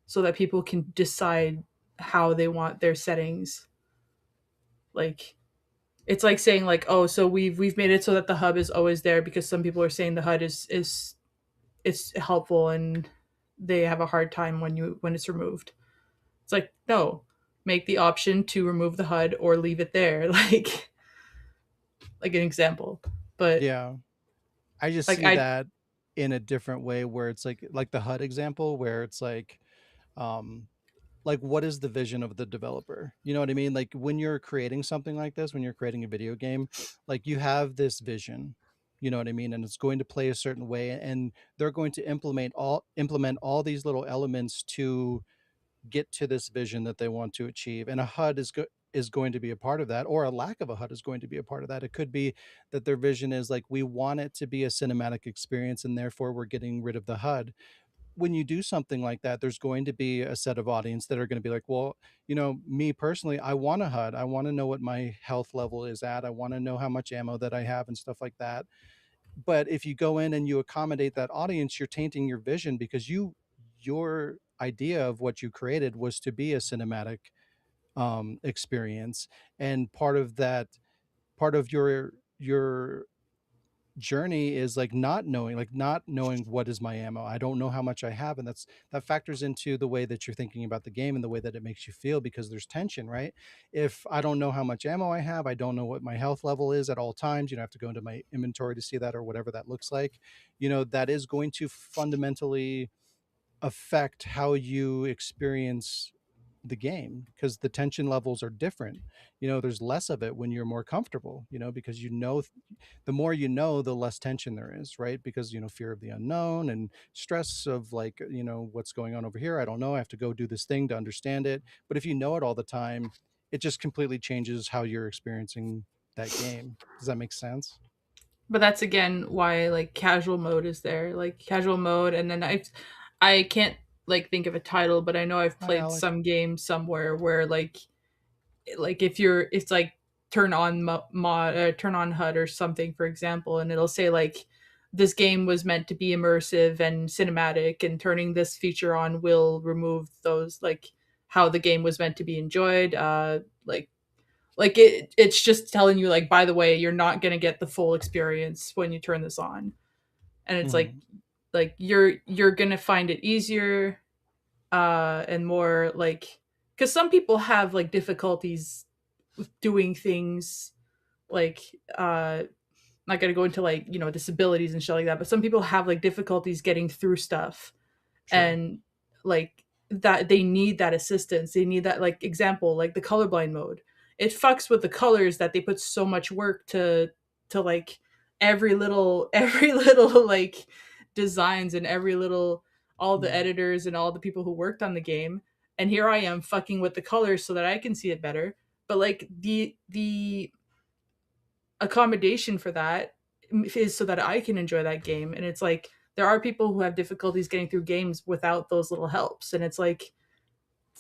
so that people can decide how they want their settings. Like it's like saying like, oh, so we've made it so that the hub is always there because some people are saying the HUD is it's helpful and they have a hard time when it's removed. It's like, no, make the option to remove the HUD or leave it there. Like an example. But Yeah, I just like see I that in a different way, where it's like the HUD example, where it's um, like what is the vision of the developer? You know what I mean? Like when you're creating something like this, when you're creating a video game, like you have this vision, you know what I mean, and it's going to play a certain way, and they're going to implement all these little elements to get to this vision that they want to achieve. And a HUD is going to be a part of that, or a lack of a HUD is going to be a part of that. It could be that their vision is like, we want it to be a cinematic experience, and therefore we're getting rid of the HUD. When you do something like that, there's going to be a set of audience that are going to be like, well, me personally, I want a HUD. I want to know what my health level is at. I want to know how much ammo that I have and stuff like that. But if you go in and you accommodate that audience, you're tainting your vision, because your idea of what you created was to be a cinematic experience. And part of your journey is like not knowing what is my ammo. I don't know how much I have, and that factors into the way that you're thinking about the game and the way that it makes you feel, because there's tension, right? If I don't know how much ammo I have, I don't know what my health level is at all times. I have to go into my inventory to see that, or whatever that looks like. That is going to fundamentally affect how you experience the game, because the tension levels are different. There's less of it when you're more comfortable, because the more you know, the less tension there is, right? Because fear of the unknown and stress of like, what's going on over here, I don't know, I have to go do this thing to understand it. But if you know it all the time, it just completely changes how you're experiencing that game. Does that make sense? but that's again why like casual mode is there. Like casual mode, and then I can't like think of a title, but I know I've Hi, played Alec. some game somewhere where like if you're it's like turn on mod turn on HUD or something, for example, and it'll say like this game was meant to be immersive and cinematic, and turning this feature on will remove those, like how the game was meant to be enjoyed. It's just telling you like, by the way, you're not going to get the full experience when you turn this on. And it's Hmm. like you're going to find it easier and more like, because some people have like difficulties doing things like not gonna go into like disabilities and shit like that, but some people have like difficulties getting through stuff, Sure. and like that they need that assistance, they need that, like example like the colorblind mode. It fucks with the colors that they put so much work to like every little every little like designs and every little all the Mm. editors and all the people who worked on the game, and here I am fucking with the colors so that I can see it better. But like the accommodation for that is so that I can enjoy that game. And it's like there are people who have difficulties getting through games without those little helps. And it's like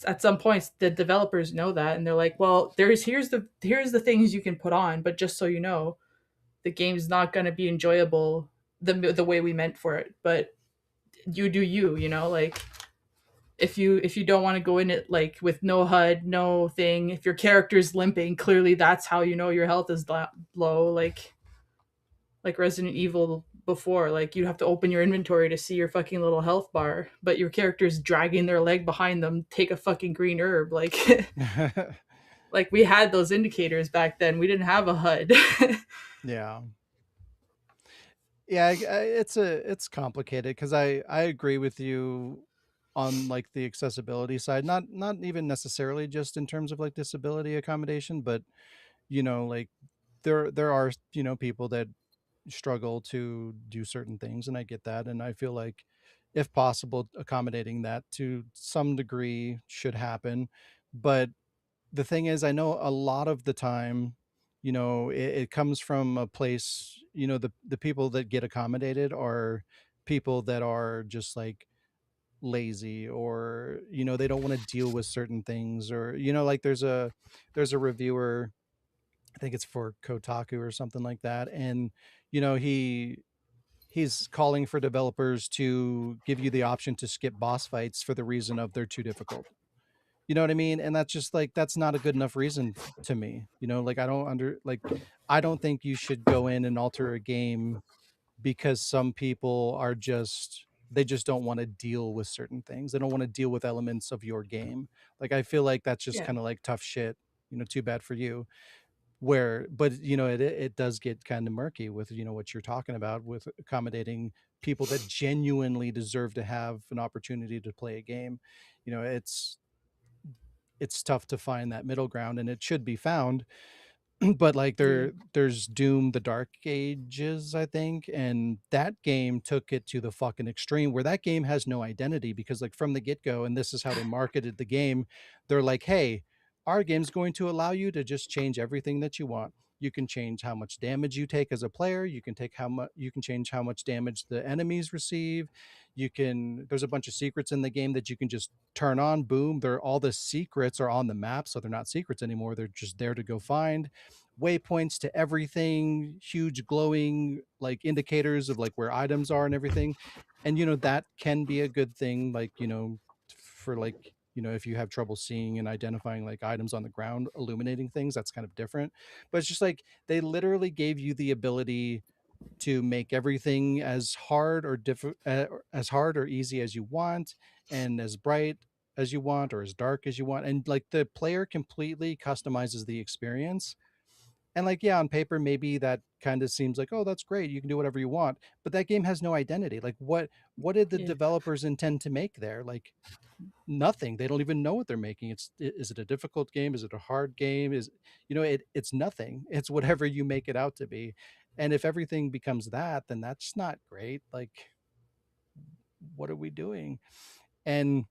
at some points the developers know that, and they're like, well, here's the things you can put on, but just so you know, the game's not going to be enjoyable the way we meant for it. But you do like if you don't want to go in it like with no HUD, no thing, if your character's limping, clearly that's how you know your health is low. Like Resident Evil before, like you have to open your inventory to see your fucking little health bar, but your character's dragging their leg behind them, take a fucking green herb. Like like we had those indicators back then. We didn't have a HUD. Yeah. Yeah, it's complicated, because I agree with you on like the accessibility side, not even necessarily just in terms of like disability accommodation, but like there are people that struggle to do certain things, and I get that, and I feel like if possible, accommodating that to some degree should happen. But the thing is, I know a lot of the time, it comes from a place, the people that get accommodated are people that are just like lazy, or they don't want to deal with certain things, or like there's a reviewer, I think it's for Kotaku or something like that, and you know he he's calling for developers to give you the option to skip boss fights for the reason of they're too difficult. You know what I mean? And that's just like, that's not a good enough reason to me. Like I don't think you should go in and alter a game because some people are just, they just don't want to deal with certain things. They don't want to deal with elements of your game. Like I feel like that's just Yeah. kind of like tough shit. Too bad for you. Where, but it does get kind of murky with what you're talking about with accommodating people that genuinely deserve to have an opportunity to play a game. You know, it's tough to find that middle ground, and it should be found. But like Yeah. there's Doom the Dark Ages, I think, and that game took it to the fucking extreme, where that game has no identity, because like from the get-go, and this is how they marketed the game, they're like, hey, our game's going to allow you to just change everything that you want. You can change how much damage you take as a player, you can change how much damage the enemies receive. There's a bunch of secrets in the game that you can just turn on, boom, they're all the secrets are on the map, so they're not secrets anymore, they're just there to go find. Waypoints to everything, huge glowing like indicators of like where items are and everything. And that can be a good thing, like for like if you have trouble seeing and identifying like items on the ground, illuminating things, that's kind of different. But it's just like they literally gave you the ability to make everything as hard or as hard or easy as you want, and as bright as you want, or as dark as you want, and like the player completely customizes the experience. And like, yeah, on paper, maybe that kind of seems like, oh, that's great, you can do whatever you want. But that game has no identity. Like, what did the Yeah. developers intend to make there? Like, nothing. They don't even know what they're making. Is it a difficult game? Is it a hard game? It's nothing. It's whatever you make it out to be. And if everything becomes that, then that's not great. Like, what are we doing? And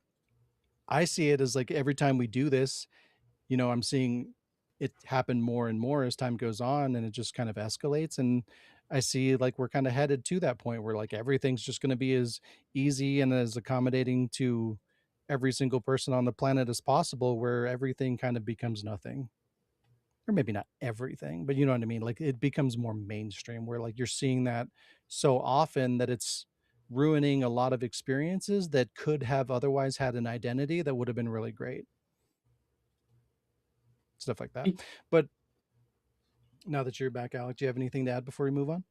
I see it as like every time we do this, I'm seeing it happen more and more as time goes on, and it just kind of escalates. And I see like we're kind of headed to that point where like everything's just going to be as easy and as accommodating to every single person on the planet as possible, where everything kind of becomes nothing. Or maybe not everything, but you know what I mean? Like it becomes more mainstream, where like you're seeing that so often that it's ruining a lot of experiences that could have otherwise had an identity that would have been really great. Stuff like that. But now that you're back, Alec, do you have anything to add before we move on?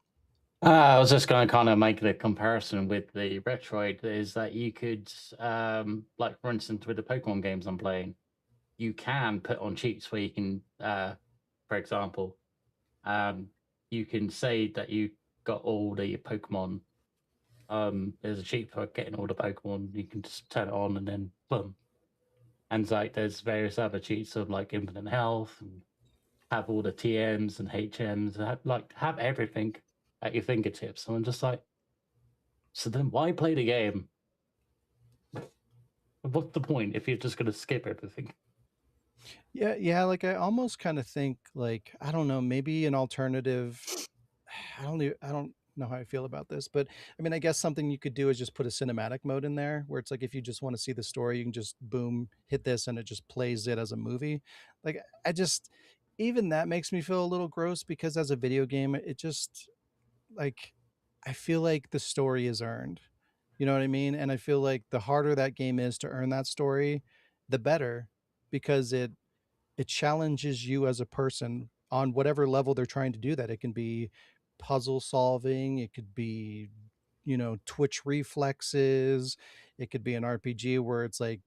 I was just going to kind of make the comparison with the Retroid, is that you could, like for instance, with the Pokemon games I'm playing, you can put on cheats where you can, for example, you can say that you got all the Pokemon. There's a cheat for getting all the Pokemon. You can just turn it on and then boom. And like there's various other cheats of like infinite health and have all the TMs and HMs, have everything at your fingertips. So I'm just like, so then why play the game? What's the point if you're just going to skip everything? Yeah, like I almost kind of think like, I don't know, maybe an alternative. I don't know how I feel about this, but I mean, I guess something you could do is just put a cinematic mode in there, where it's like if you just want to see the story, you can just boom, hit this, and it just plays it as a movie. Like I just, even that makes me feel a little gross, because as a video game, it just like, I feel like the story is earned. You know what I mean? And I feel like the harder that game is to earn that story, the better, because it challenges you as a person on whatever level they're trying to do that. It can be puzzle solving, it could be, twitch reflexes, it could be an RPG where it's like,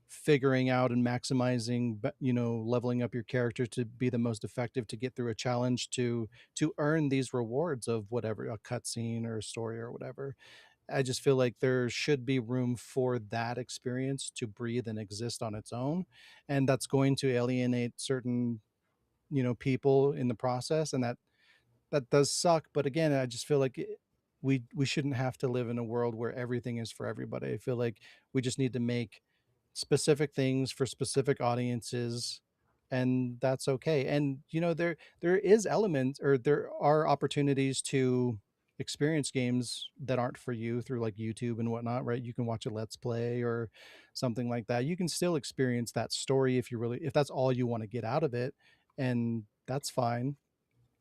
figuring out and maximizing, leveling up your character to be the most effective to get through a challenge, to earn these rewards of whatever, a cutscene or a story or whatever. I just feel like there should be room for that experience to breathe and exist on its own. And that's going to alienate certain, people in the process. And that does suck. But again, I just feel like we shouldn't have to live in a world where everything is for everybody. I feel like we just need to make specific things for specific audiences, and that's okay. And there is elements, or there are opportunities to experience games that aren't for you through like YouTube and whatnot, right? You can watch a let's play or something like that. You can still experience that story if that's all you want to get out of it, and that's fine.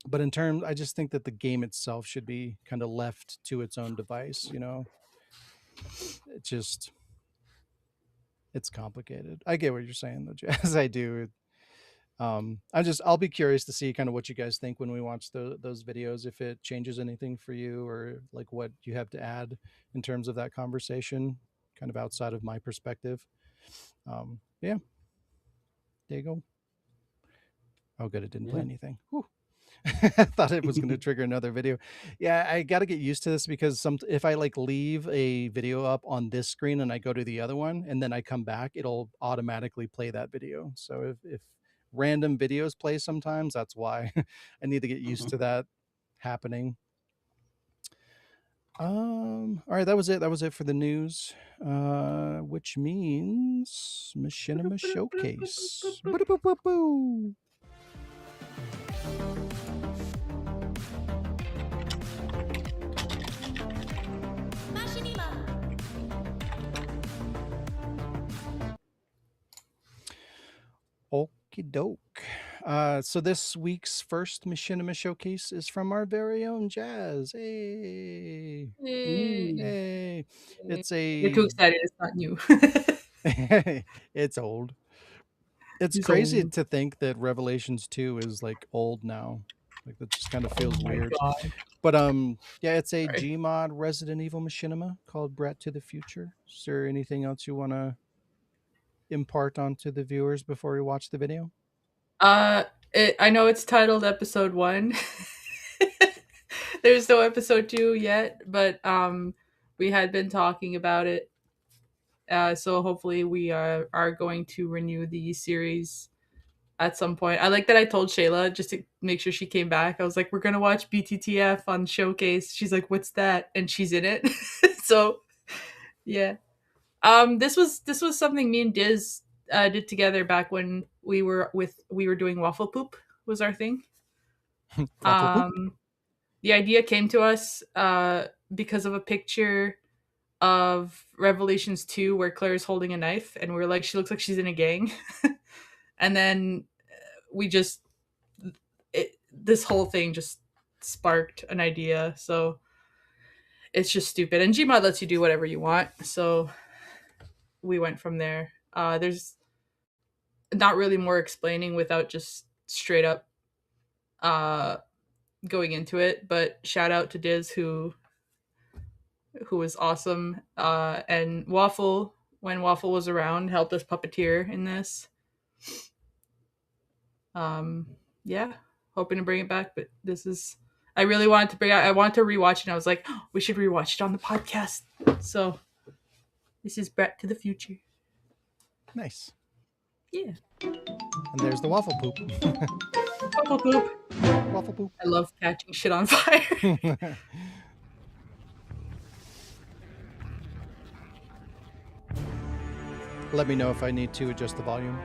But in terms, I just think that the game itself should be kind of left to its own device. It just it's complicated. I get what you're saying though, Jazz. I do. I'll be curious to see kind of what you guys think when we watch those videos, if it changes anything for you, or like what you have to add in terms of that conversation, kind of outside of my perspective. Yeah, there you go. Oh, good, it didn't play Yeah. anything. Whew. I thought it was going to trigger another video. Yeah, I got to get used to this, because if I like leave a video up on this screen and I go to the other one and then I come back, it'll automatically play that video. So if random videos play sometimes, that's why. I need to get used to that happening. All right, that was it for the news, which means Machinima Showcase. Boo-boo-boo-boo. Okie doke. So this week's first Machinima Showcase is from our very own Jazz. Hey, hey! It's You're too a excited. It's not new. it's old. It's He's crazy old. to think that Revelations 2 is like old now. Like that just kind of feels My weird. God. But yeah, it's a Sorry. Gmod Resident Evil Machinima called Brat to the Future. Is there anything else you want to impart onto the viewers before we watch the video? I know it's titled episode 1. There's no episode 2 yet, but we had been talking about it. So hopefully we are going to renew the series at some point. I like that I told Shayla just to make sure she came back. I was like, we're gonna watch BTTF on Showcase. She's like, what's that? And she's in it. So yeah. This was something me and Diz did together back when we were doing waffle poop was our thing. Waffle poop? The idea came to us because of a picture of Revelations 2 where Claire's holding a knife, and we are like, she looks like she's in a gang. And then we just this whole thing just sparked an idea. So it's just stupid, and Gmod lets you do whatever you want, so we went from there. There's not really more explaining without just straight up going into it, but shout out to Diz who was awesome, and Waffle, when Waffle was around, helped us puppeteer in this. Yeah, hoping to bring it back, but this is I really wanted to bring out. I wanted to rewatch it, and I was like, oh, we should rewatch it on the podcast. So this is Brat to the Future. Nice. Yeah. And there's the waffle poop. Waffle poop. Waffle poop. I love catching shit on fire. Let me know if I need to adjust the volume.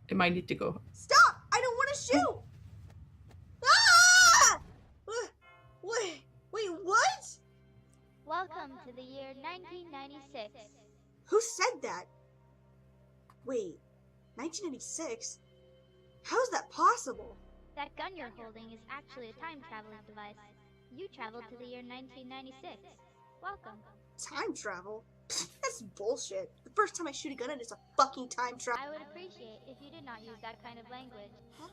It might need to go. Stop! I don't want to shoot! Ah! Wait, what? Welcome to the year 1996. Who said that? Wait, 1996? How is that possible? That gun you're holding is actually a time-traveling device. You traveled to the year 1996. Welcome. Time travel? That's bullshit. The first time I shoot a gun and it's a fucking time travel. I would appreciate if you did not use that kind of language. Huh?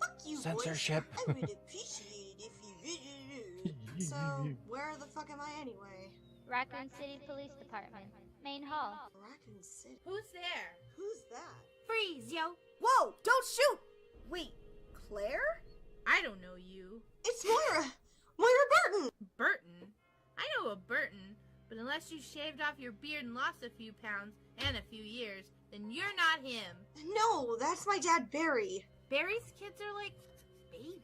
Fuck you, Censorship. boys. I would appreciate if you did. So, where the fuck am I anyway? Raccoon City Police Department, Main Hall. Raccoon City. Who's there? Who's that? Freeze, yo! Whoa! Don't shoot! Wait, Claire? I don't know you. It's Moira! Moira Burton! Burton? I know a Burton. But unless you shaved off your beard and lost a few pounds and a few years, then you're not him. No, that's my dad, Barry. Barry's kids are like babies.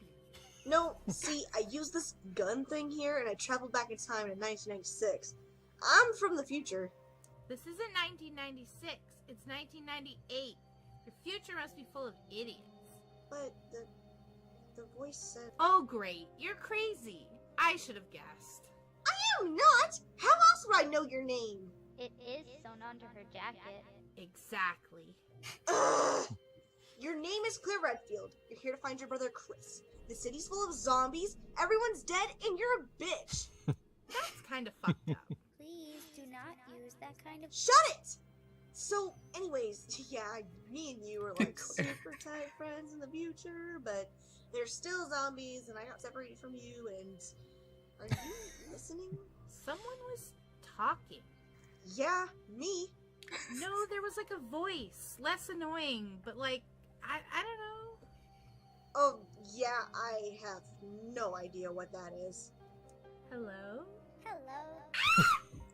No, see, I used this gun thing here and I traveled back in time to 1996. I'm from the future. This isn't 1996. It's 1998. Your future must be full of idiots. But the voice said... Oh, great. You're crazy. I should have guessed. I am not! How else would I know your name? It is sewn onto her jacket. Exactly. Ugh. Your name is Claire Redfield. You're here to find your brother Chris. The city's full of zombies, everyone's dead, and you're a bitch. That's kind of fucked up. Please do not use that kind of... Shut it! So, anyways, yeah, me and you are like super tight friends in the future, but there's still zombies, and I got separated from you, and are you listening? Someone was talking. Yeah, me. No, there was like a voice. Less annoying, but like, I don't know. Oh, yeah, I have no idea what that is. Hello? Hello.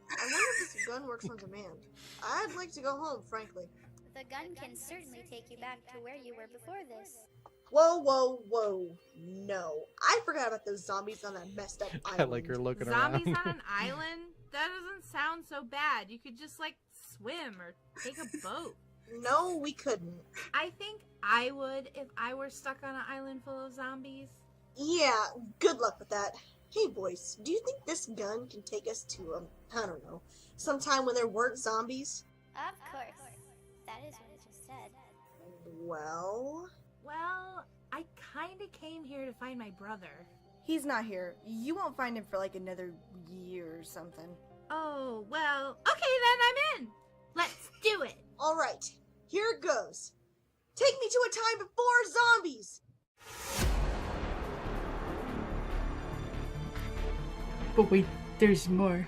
I wonder if this gun works on demand. I'd like to go home, frankly. The gun can certainly take you back to where you were before this. Whoa, whoa, whoa. No. I forgot about those zombies on that messed up island. I like her looking Zombies around. on an island? That doesn't sound so bad. You could just like swim or take a boat. No, we couldn't. I think I would if I were stuck on an island full of zombies. Yeah, good luck with that. Hey, boys, do you think this gun can take us to, I don't know, sometime when there weren't zombies? Of course. That is what I just said. Well... Well, I kinda came here to find my brother. He's not here. You won't find him for like another year or something. Oh, well, okay then, I'm in. Let's do it. Alright, here it goes. Take me to a time before zombies! But wait, there's more.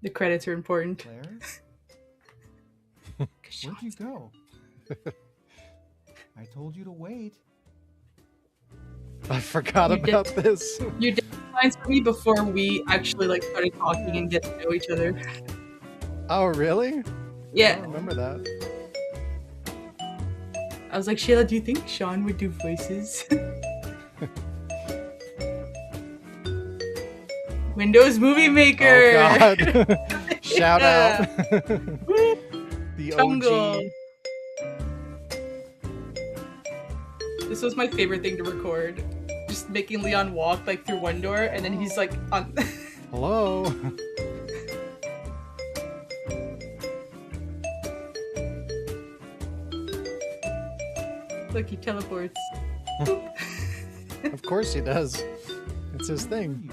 The credits are important. Claire? Where'd you go? I told you to wait. I forgot You did- about this. You did lines for me before we actually like started talking and get to know each other. Oh, really? I Yeah, don't remember that. I was like, Shayla, do you think Sean would do voices? Windows Movie Maker. Oh, God. Shout Yeah. out. The Jungle. OG. This was my favorite thing to record. Just making Leon walk like through one door, and then he's like on. Hello. Look, he teleports. Of course he does. It's his thing.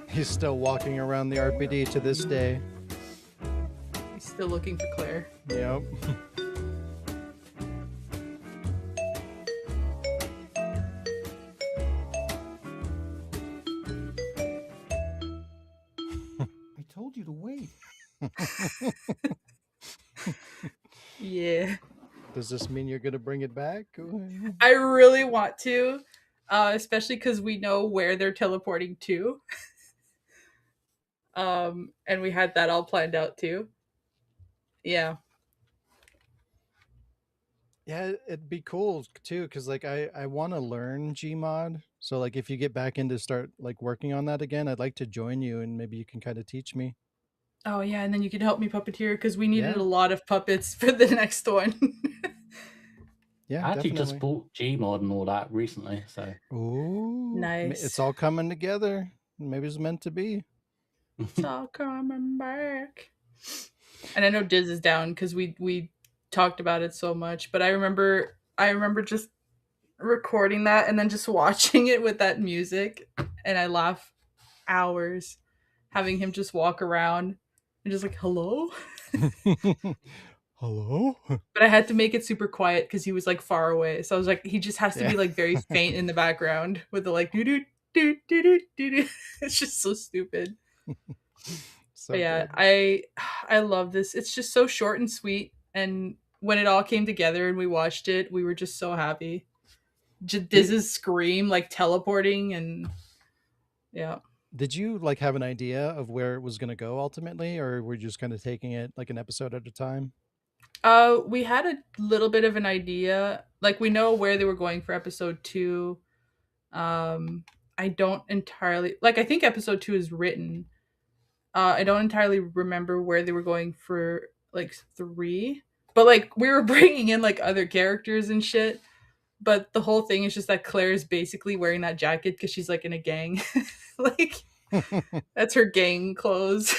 He's still walking around the RPD to this day. He's still looking for Claire. Yep. I told you to wait. Yeah. Does this mean you're gonna bring it back? I really want to, especially because we know where they're teleporting to. And we had that all planned out too. Yeah. Yeah, it'd be cool too, because like I want to learn Gmod. So like if you get back into start like working on that again, I'd like to join you and maybe you can kind of teach me. Oh yeah, and then you can help me puppeteer because we needed Yeah. a lot of puppets for the next one. Yeah, I actually definitely. just bought Gmod and all that recently, so Ooh, Nice. It's all coming together. Maybe it's meant to be. It's all coming back. And I know Diz is down because we talked about it so much, but I remember just recording that and then just watching it with that music, and I laugh hours having him just walk around and just like hello. Hello? But I had to make it super quiet because he was like far away, so I was like, he just has to Yeah. be like very faint in the background with the like doo doo doo doo doo doo. It's just so stupid. So But yeah, good. I love this. It's just so short and sweet, and when it all came together and we watched it, we were just so happy. Diz's scream, like teleporting, and yeah. Did you like have an idea of where it was going to go ultimately, or were you just kind of taking it like an episode at a time? We had a little bit of an idea. Like we know where they were going for episode 2. I don't entirely like. I think episode 2 is written. I don't entirely remember where they were going for like 3, but like we were bringing in like other characters and shit. But the whole thing is just that Claire's basically wearing that jacket because she's like in a gang. Like that's her gang clothes.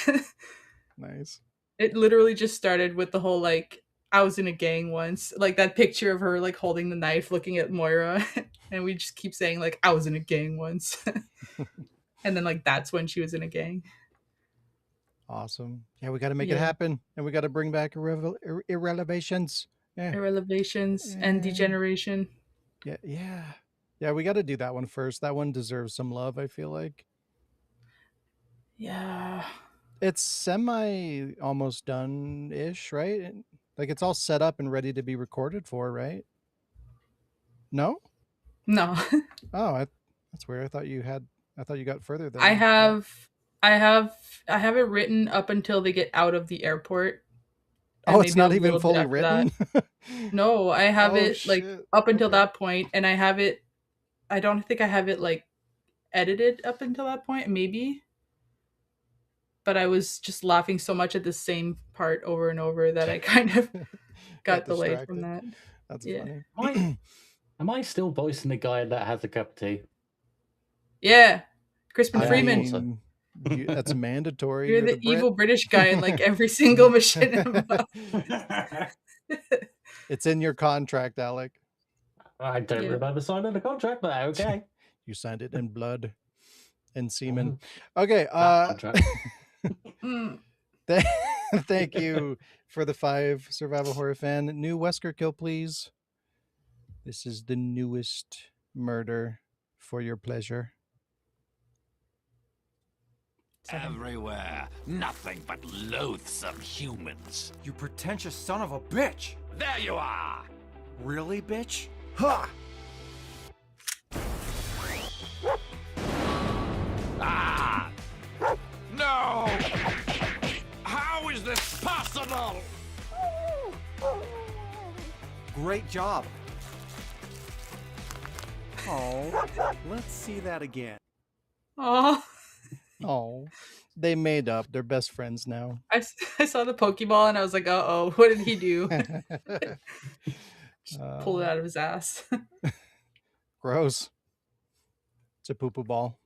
Nice. It literally just started with the whole like I was in a gang once, like that picture of her like holding the knife looking at Moira, and we just keep saying like I was in a gang once. And then like that's when she was in a gang. Awesome. Yeah, we got to make it Yeah. happen, and we got to bring back irrelevations. Yeah. Irrelevations and degeneration. Yeah, yeah. Yeah, we got to do that one first. That one deserves some love, I feel like. Yeah. It's semi almost done-ish, right? Like it's all set up and ready to be recorded for, right? No? No. Oh, that's weird. I thought you got further than I that. have it written up until they get out of the airport. And Oh, it's maybe a not even little bit fully after that. written? No, I have Oh, it like shit. up until Okay. that point, and I have it. I don't think I have it like edited up until that point, maybe. But I was just laughing so much at the same part over and over that I kind of got delayed from that. That's Yeah. funny. Am I still voicing the guy that has a cup of tea? Yeah, Crispin I Freeman. thought so. That's mandatory. You're the Brit. evil British guy in like every single Machinima. It's in your contract, Alec. I don't Yeah. remember signing the contract, but okay. You signed it in blood and semen. Oh, Okay. that contract. Mm. Thank you for the 5 survival horror fan. New Wesker kill, please. This is the newest murder for your pleasure. Everywhere, nothing but loathsome humans. You pretentious son of a bitch! There you are! Really, bitch? Ha! Ah! No! How is this possible? Great job. Oh, let's see that again. Oh, Oh, they made up. They're best friends now. I saw the Pokeball and I was like, uh-oh, what did he do? Just pull it out of his ass. Gross. It's a poo-poo ball.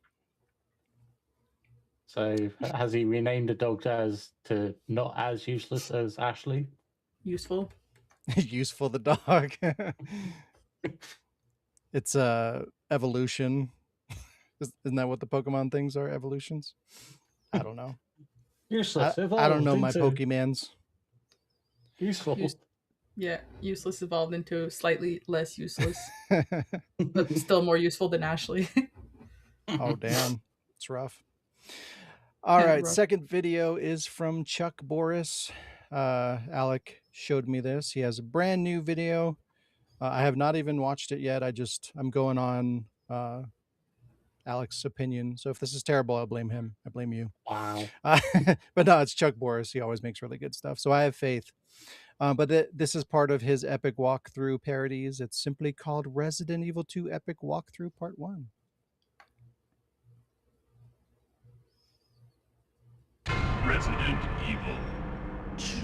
So has he renamed the dog as to not as useless as Ashley? Useful. Useful the dog. It's evolution. Isn't that what the Pokemon things are? Evolutions? I don't know. Useless. I don't know my evolved Pokemans. Useful. Yeah, useless evolved into slightly less useless, but still more useful than Ashley. Oh, damn. It's rough. All right. Rough. Second video is from Chuck Boris. Alec showed me this. He has a brand new video. I have not even watched it yet. I'm going on Alec's opinion. So if this is terrible, I'll blame him. I blame you. Wow. But no, it's Chuck Boris. He always makes really good stuff. So I have faith. But this is part of his epic walkthrough parodies. It's simply called Resident Evil 2 Epic Walkthrough Part 1. Resident Evil 2.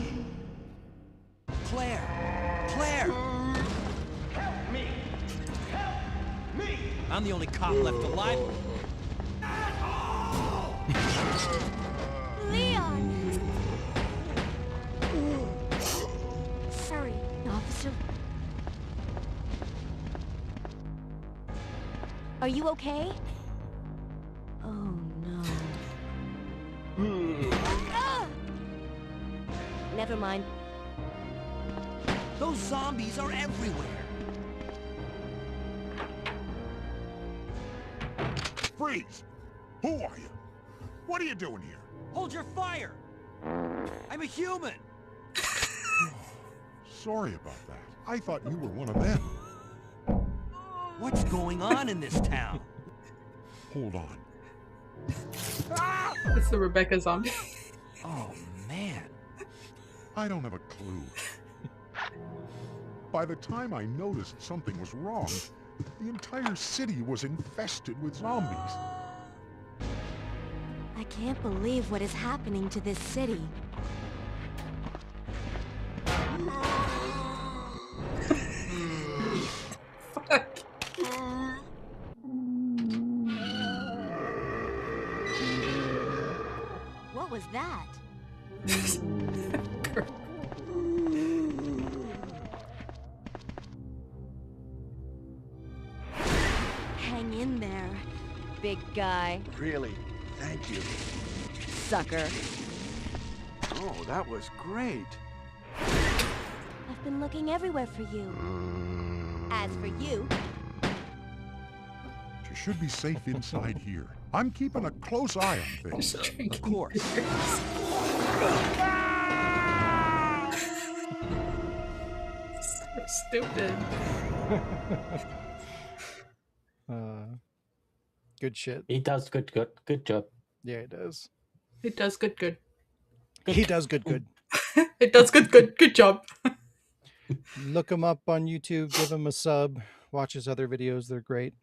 Claire! Claire! Help me! Help me! I'm the only cop left alive. Leon! Hurry, officer. Are you okay? Oh no. Never mind. Those zombies are everywhere. Freeze! Who are you? What are you doing here? Hold your fire! I'm a human! Sorry about that. I thought you were one of them. What's going on in this town? Hold on. It's the Rebecca zombie. Oh, man. I don't have a clue. By the time I noticed something was wrong, the entire city was infested with zombies. I can't believe what is happening to this city. Fuck. What was that? Hang in there, big guy. Really? Thank you. Sucker. Oh, that was great. I've been looking everywhere for you. As for you, You should be safe inside here. I'm keeping a close eye on things. Of course. So stupid. Good shit. He does good job. Yeah, it does. It does good. He does good. It does good job. Look him up on YouTube. Give him a sub. Watch his other videos. They're great.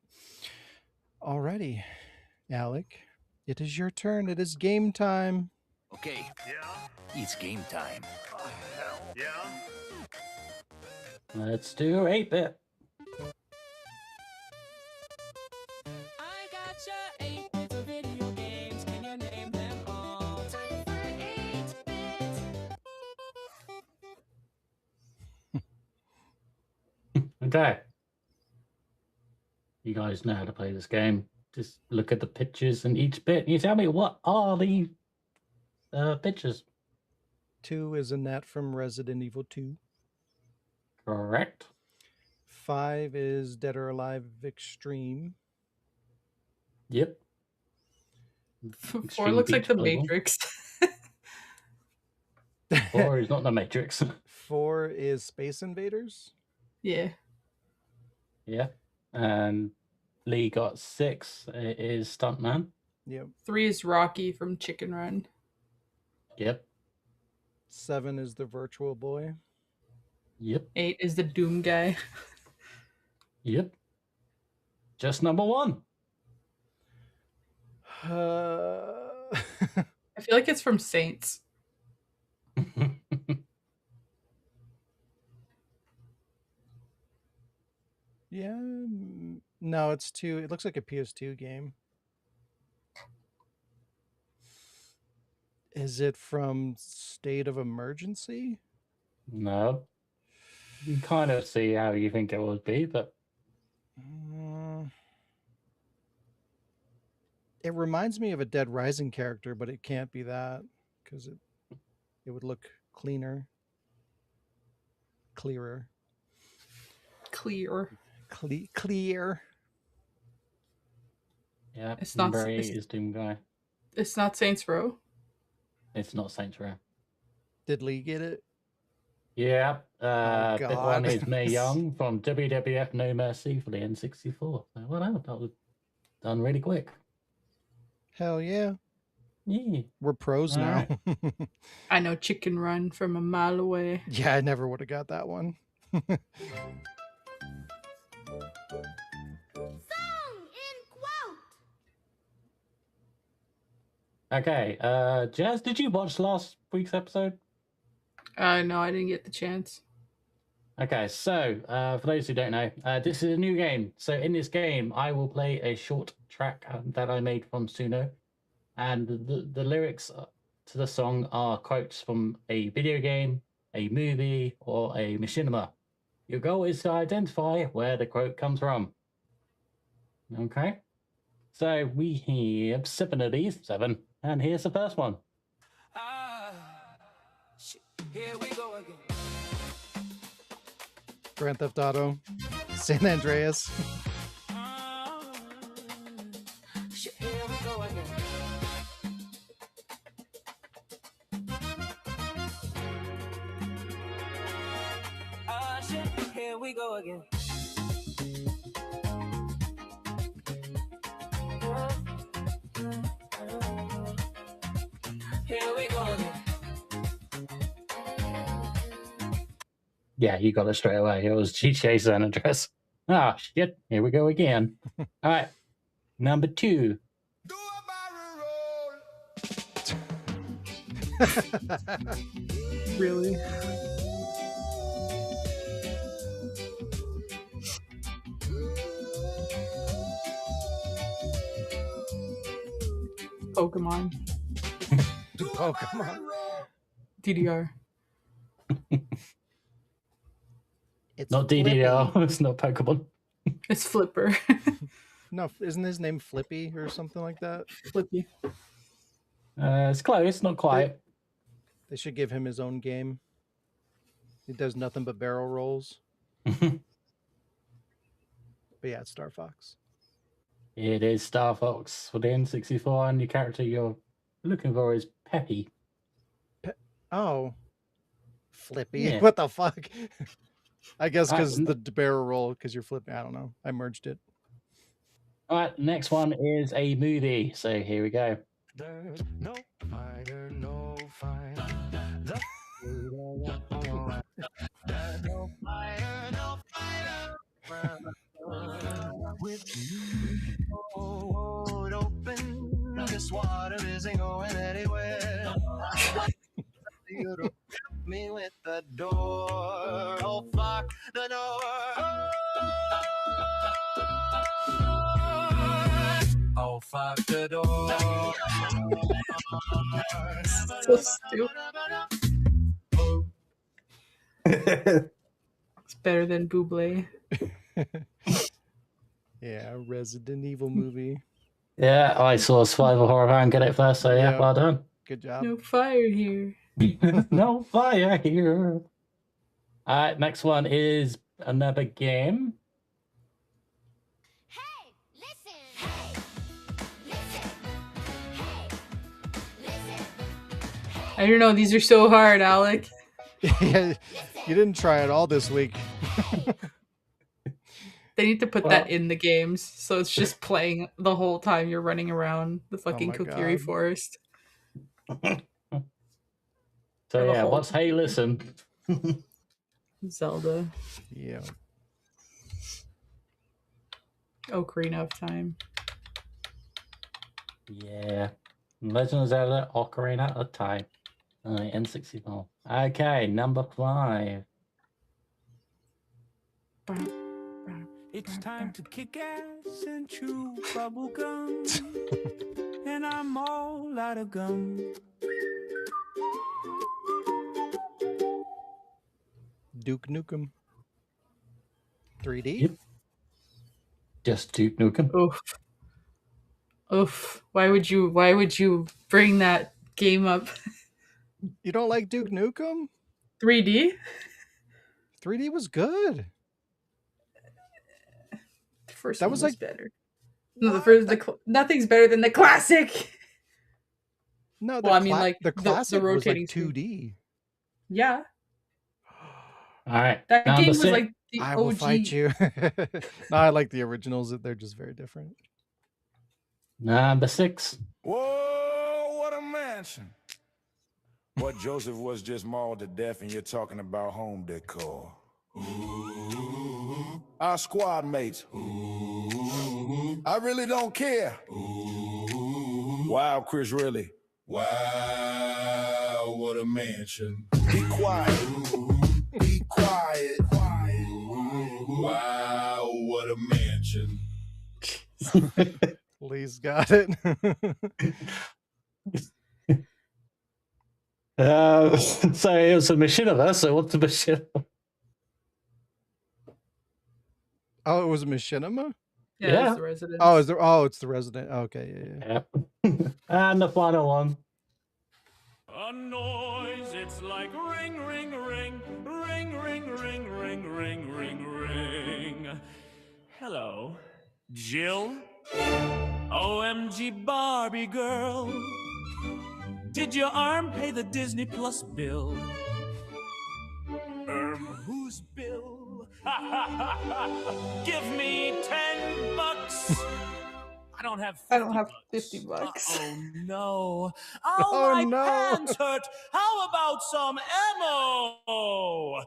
Alrighty, Alec. It is your turn. It is game time. Okay. Yeah? It's game time. Hell yeah. Let's do 8-bit. I gotcha 8 bits of video games. Can you name them all? Time for 8 bits. Okay. You guys know how to play this game. Just look at the pictures in each bit. And you tell me what are the pictures. 2 is a Nat from Resident Evil 2. Correct. 5 is Dead or Alive Extreme. Yep. 4 Extreme looks like Beach the Volleyball. Matrix. 4 is not the Matrix. 4 is Space Invaders. Yeah. Yeah. And Lee got 6. It is Stuntman. Yep. 3 is Rocky from Chicken Run. Yep. 7 is the Virtual Boy. Yep. 8 is the Doom guy. Yep. Just number 1. I feel like it's from Saints. Yeah. No, it's 2. It looks like a PS2 game. Is it from State of Emergency? No. You can kind of see how you think it would be, but It reminds me of a Dead Rising character, but it can't be that because it would look cleaner, clearer, Clear. clear. yeah, It's not- number 8 it's- is Doom Guy. It's not Saints Row. It's not Saints Row. Did Lee get it? Yeah, bit God. 1 is Mae Young from WWF No Mercy for the N64. So, well, that was done really quick. Hell yeah. Yeah. We're pros All now. I know Chicken Run from a mile away. Yeah, I never would have got that one. Song in quote. Okay, Jazz, did you watch last week's episode? No, I didn't get the chance. Okay, so for those who don't know, this is a new game. So in this game, I will play a short track that I made from Suno, and the lyrics to the song are quotes from a video game, a movie, or a machinima. Your goal is to identify where the quote comes from. Okay. So we have 7 of these, 7. And here's the first one. Here we go again. Grand Theft Auto, San Andreas. Here we go again. Shit, here we go again. Here we go again. Yeah, you got it straight away. It was GTA San Andreas. Ah, shit. Here we go again. All right. Number 2. Really? Pokemon. Pokemon. DDR. It's Not DDR. It's not Pokemon. It's Flipper. No, isn't his name Flippy or something like that? Flippy. It's close, not quite. They should give him his own game. He does nothing but barrel rolls. But yeah, it's Star Fox. It is Star Fox for the N64, and the character you're looking for is Peppy. Oh. Flippy. Yeah. What the fuck? I guess because the barrel roll, because you're flipping. I don't know. I merged it. All right, next one is a movie. So here we go. There's no fighter, no fighter. There's no fighter, no fighter. With you, oh, open. This water isn't going anywhere. You don't help me with the door. Oh, fuck the door. Oh, fuck the door. So stupid. It's better than Buble. Yeah, Resident Evil movie. Yeah, I saw Survival Horror Fan get it first, so yeah, well done. Good job. No fire here. No fire here. All right, next one is another game. I don't know. These are so hard, Alec. Yeah, you didn't try it all this week. They need to put that in the games, so it's just playing the whole time you're running around the fucking Kokiri God. forest. So yeah, whole what's Hey Listen? Zelda. Yeah. Ocarina of Time. Yeah. Legend of Zelda Ocarina of Time. N64. Okay, number 5. It's time to kick ass and chew bubble gum. And I'm all out of gum. Duke Nukem. 3D? Yep. Just Duke Nukem. Oof. Oof. Why would you bring that game up? You don't like Duke Nukem? 3D? 3D was good. The first That one was was like better. No, the first nothing's better than the classic. No, well, I mean, like the classic was like rotating 2D. Yeah. All right. That number game was 6. like the I OG. will fight you. No, I like the originals. They're just very different. Number 6. Whoa, what a mansion. What Joseph was just mauled to death and you're talking about home decor. Ooh. Our squad mates. Ooh. I really don't care. Ooh. Wow, Chris, really. Wow, what a mansion. Be quiet. Be quiet. Wow, what a mansion. Lee's got it. So it was a machinima. So what's a machinima? Oh, it was a machinima? Yeah, it's the residence. Oh, it's the resident. Okay, yeah. And the final one. A noise, it's like ring, ring, ring, ring, ring, ring, ring, ring, ring, ring. Hello, Jill? OMG Barbie girl. Did your arm pay the Disney Plus bill? Whose bill? Give me $10. I don't have 50 I don't have bucks. $50. Oh no. Oh, my pants hurt. How about some ammo? Ow,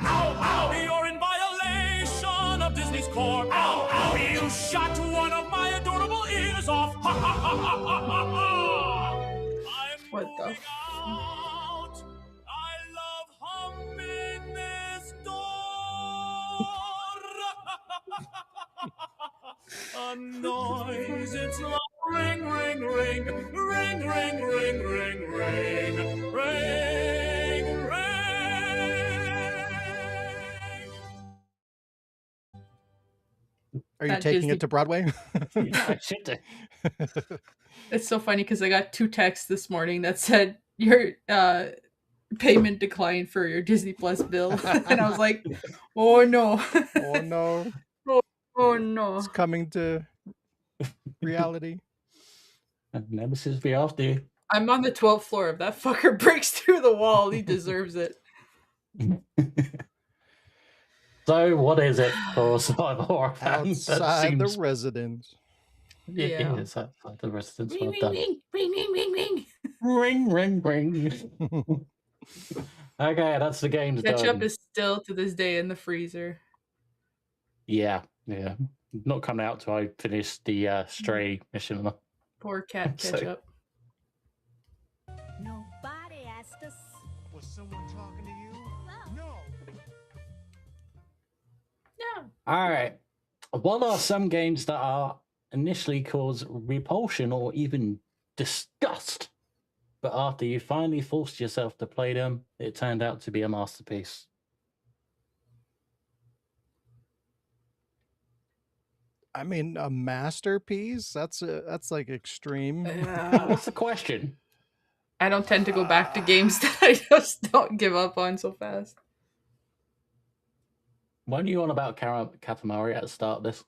ow, you're in violation of Disney's core. Ow, ow, you shot one of my adorable ears off. Ha, ha, ha, ha, ha, ha, ha. What the? I love humping this door. A noise, it's like ring, ring, ring, ring, ring, ring, ring, ring, ring, ring. Are you That taking Disney- it to Broadway? Yeah, I should do. It's so funny because I got 2 texts this morning that said your payment declined for your Disney Plus bill, and I was like, "Oh no, Oh no, oh no!" it's coming to reality. And Nemesis be after you. I'm on the 12th floor. If that fucker breaks through the wall, he deserves it. So, what is it for survival horror fans? That Outside the seems- residence. It Yeah. is outside the residence. Ring, Well ring, done. ring, ring, ring, ring, ring. Ring, ring, ring. Okay, that's the game's Ketchup done. is still to this day in the freezer. Yeah. Not coming out till I finish the Stray mission. Poor cat So- ketchup. Nobody asked us. Was someone talking to you? No. No. All right. What are some games that are initially cause repulsion or even disgust, but after you finally forced yourself to play them, it turned out to be a masterpiece? I mean, a masterpiece. That's like extreme. What's the question? I don't tend to go back to games that I just don't give up on so fast. Weren't you on about Katamari at the start of this?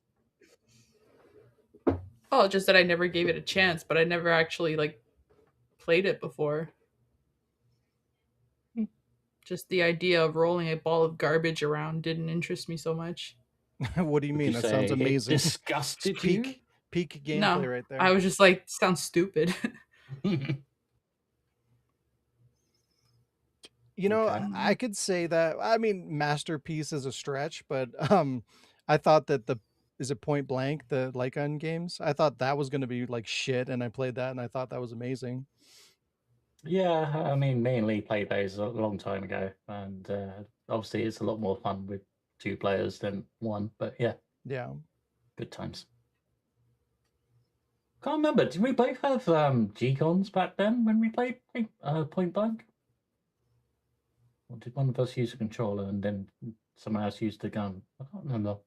Oh, just that I never gave it a chance, but I never actually like played it before. Just the idea of rolling a ball of garbage around didn't interest me so much. What do you mean? you That sounds say it amazing. disgusted peak gameplay No, right there. I was just like, sounds stupid. You know, Okay. I could say that. I mean, masterpiece is a stretch, but I thought that is it Point Blank, the Light Gun games? I thought that was going to be like shit, and I played that, and I thought that was amazing. Yeah, I mean, mainly played those a long time ago, and obviously it's a lot more fun with 2 players than 1. But yeah, good times. Can't remember. Did we both have G-Cons back then when we played Point Blank? Or did one of us use a controller and then someone else used the gun? I can't remember.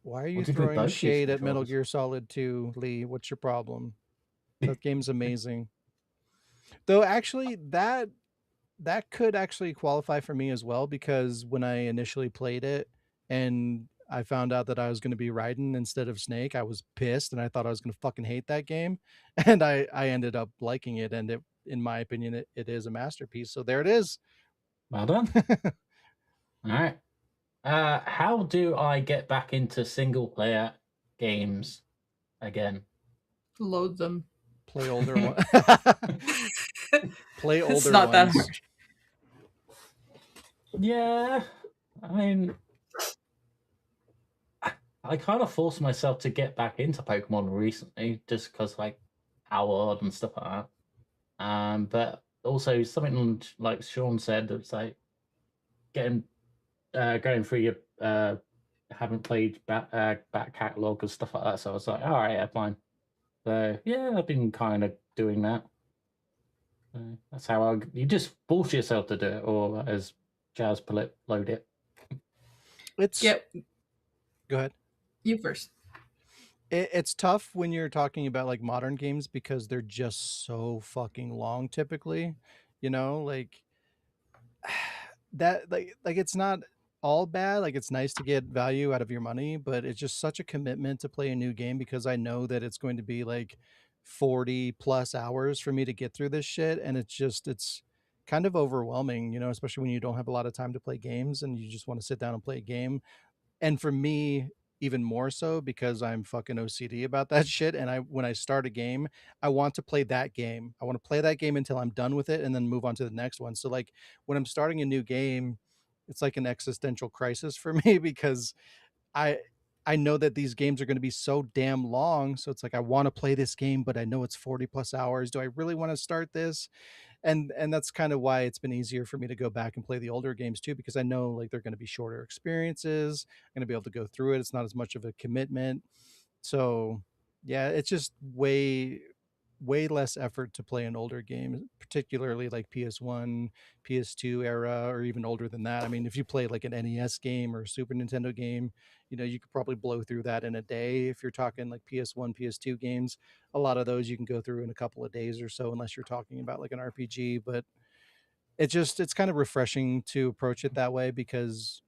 Why are Or you did we throwing both use shade at Metal controllers? Gear Solid 2, Lee? What's your problem? That game's amazing. Though actually that could actually qualify for me as well, because when I initially played it and I found out that I was going to be Raiden instead of Snake, I was pissed and I thought I was going to fucking hate that game, and I ended up liking it, and it, in my opinion, it is a masterpiece. So there it is. Well done. All right. How do I get back into single player games again? Load them. Play older ones. Play older It's not that ones. hard. Yeah, I mean, I kind of forced myself to get back into Pokemon recently, just because like Howard and stuff like that. But also something like Sean said, it's like going through your haven't played back catalog and stuff like that. So I was like, all right, yeah, fine. So yeah, I've been kind of doing that. That's how you just force yourself to do it, or as Jazz put it, load it. It's Yep. Go ahead. You first. It's tough when you're talking about like modern games because they're just so fucking long typically, you know, like that like it's not all bad, like it's nice to get value out of your money, but it's just such a commitment to play a new game because I know that it's going to be like 40 plus hours for me to get through this shit, and it's kind of overwhelming, you know, especially when you don't have a lot of time to play games and you just want to sit down and play a game. And for me, even more so because I'm fucking OCD about that shit. And I, when I start a game, I want to play that game. I want to play that game until I'm done with it and then move on to the next one. So, like, when I'm starting a new game, it's like an existential crisis for me because I, I know that these games are going to be so damn long. So it's like, I want to play this game, but I know it's 40 plus hours. Do I really want to start this? And that's kind of why it's been easier for me to go back and play the older games too, because I know like they're going to be shorter experiences. I'm going to be able to go through it. It's not as much of a commitment. So yeah, it's just way less effort to play an older game, particularly like PS1, PS2 era, or even older than that. I mean, if you play like an NES game or a Super Nintendo game, you know, you could probably blow through that in a day. If you're talking like PS1, PS2 games, a lot of those you can go through in a couple of days or so, unless you're talking about like an RPG. But it's kind of refreshing to approach it that way because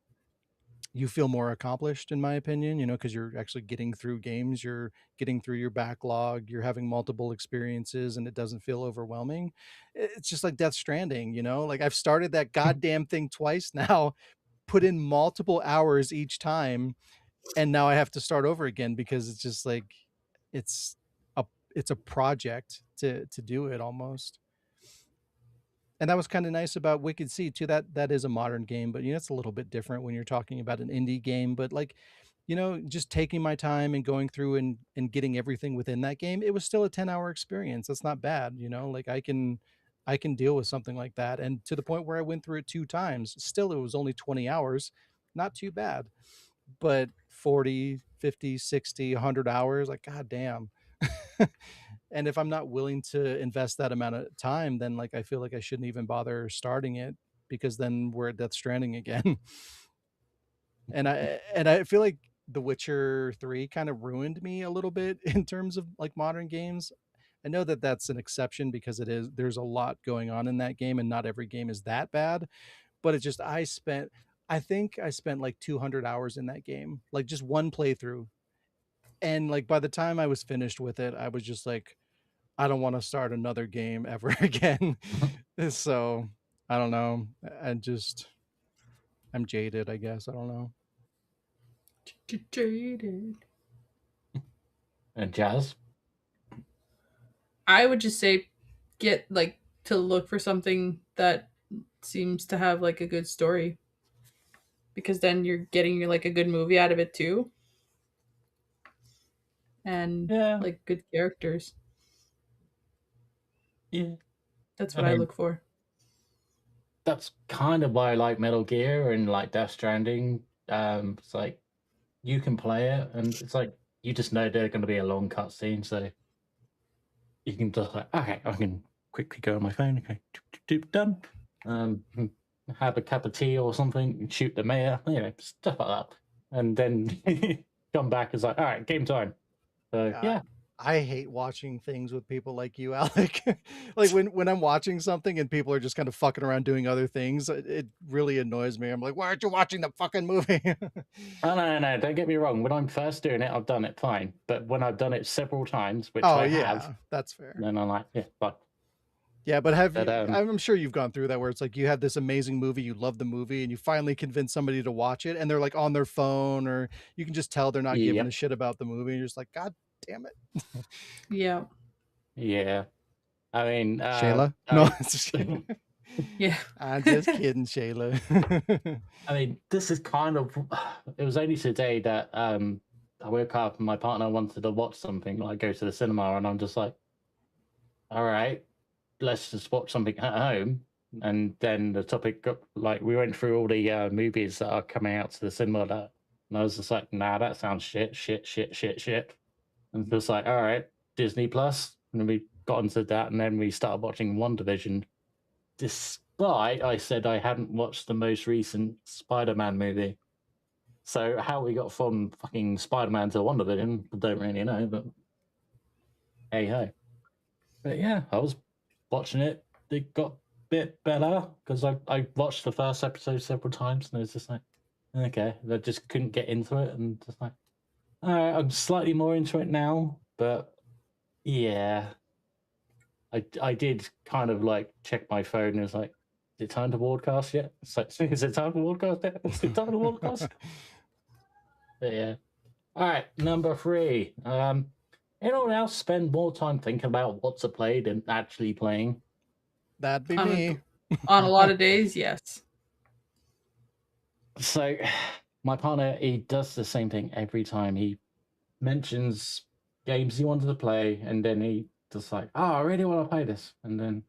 you feel more accomplished, in my opinion, you know, because you're actually getting through games, you're getting through your backlog, you're having multiple experiences, and it doesn't feel overwhelming. It's just like Death Stranding, you know, like I've started that goddamn thing twice now, put in multiple hours each time, and now I have to start over again because it's just like it's a it's a project to do it almost. And that was kind of nice about Wicked Seed too. That is a modern game, but you know it's a little bit different when you're talking about an indie game. But like, you know, just taking my time and going through and getting everything within that game, it was still a 10-hour experience. That's not bad, you know. Like I can deal with something like that. And to the point where I went through it two times, still it was only 20 hours, not too bad. But 40, 50, 60, 100 hours, like god damn. And if I'm not willing to invest that amount of time, then like I feel like I shouldn't even bother starting it because then we're at Death Stranding again. And I feel like The Witcher 3 kind of ruined me a little bit in terms of like modern games. I know that that's an exception because there's a lot going on in that game and not every game is that bad, but it just I think I spent like 200 hours in that game, like just one playthrough. And like by the time I was finished with it, I was just like, I don't want to start another game ever again. So I don't know. I'm jaded, I guess. I don't know. Jaded. And Jazz? I would just say get like to look for something that seems to have like a good story, because then you're getting like a good movie out of it too, and like good characters. Yeah, that's what I look for. That's kind of why I like Metal Gear and like Death Stranding. It's like you can play it, and it's like you just know there's going to be a long cutscene, so you can just like, okay, I can quickly go on my phone. Okay, done. Have a cup of tea or something, shoot the mayor, you know, stuff like that, and then come back. It's like, all right, game time. So yeah. I hate watching things with people like you, Alec. Like when I'm watching something and people are just kind of fucking around doing other things, it really annoys me. I'm like, why aren't you watching the fucking movie? Oh, no, don't get me wrong. When I'm first doing it, I've done it fine. But when I've done it several times, which I have, that's fair. Then I'm like, yeah, fine. Yeah, but I'm sure you've gone through that where it's like you have this amazing movie, you love the movie, and you finally convince somebody to watch it, and they're like on their phone, or you can just tell they're not giving a shit about the movie, and you're just like, God damn it. Yeah. Yeah. I mean, Shayla? No, just kidding. Yeah. I'm just kidding, Shayla. I mean, this is kind of, it was only today that I woke up and my partner wanted to watch something, like go to the cinema, and I'm just like, all right, let's just watch something at home. And then the topic got, like, we went through all the movies that are coming out to the cinema, and I was just like, nah, that sounds shit. And just like, all right, Disney Plus. And we got into that, and then we started watching WandaVision, despite I said I hadn't watched the most recent Spider-Man movie. So how we got from fucking Spider-Man to Wonder Vision, I don't really know, but hey ho. But yeah, I was watching it. It got a bit better because I watched the first episode several times and it was just like, okay, I just couldn't get into it and just like, all right, I'm slightly more into it now, but yeah. I did kind of like check my phone and it was like, is it time to WardCast yet? It's like, is it time to WardCast yet? Is it time to WardCast? But yeah. All right, number 3. Anyone else spend more time thinking about what to play than actually playing? That'd be me. On a lot of days, yes. So, my partner, he does the same thing every time. He mentions games he wanted to play, and then he just like, oh, I really want to play this. And then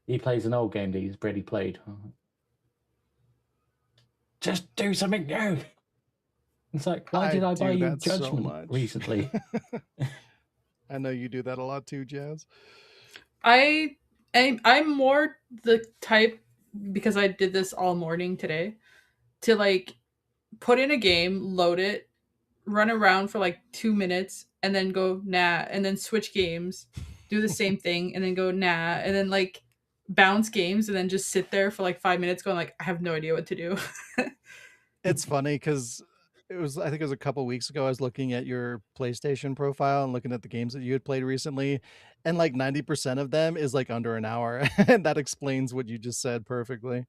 he plays an old game that he's already played. Just do something new. It's like, why did I buy you Judgment recently? I know you do that a lot too, Jazz. I'm more the type, because I did this all morning today, to like put in a game, load it, run around for like 2 minutes, and then go nah, and then switch games, do the same thing, and then go nah, and then like bounce games, and then just sit there for like 5 minutes going like, I have no idea what to do. It's funny because I think it was a couple weeks ago, I was looking at your PlayStation profile and looking at the games that you had played recently, and like 90% of them is like under an hour. And that explains what you just said perfectly.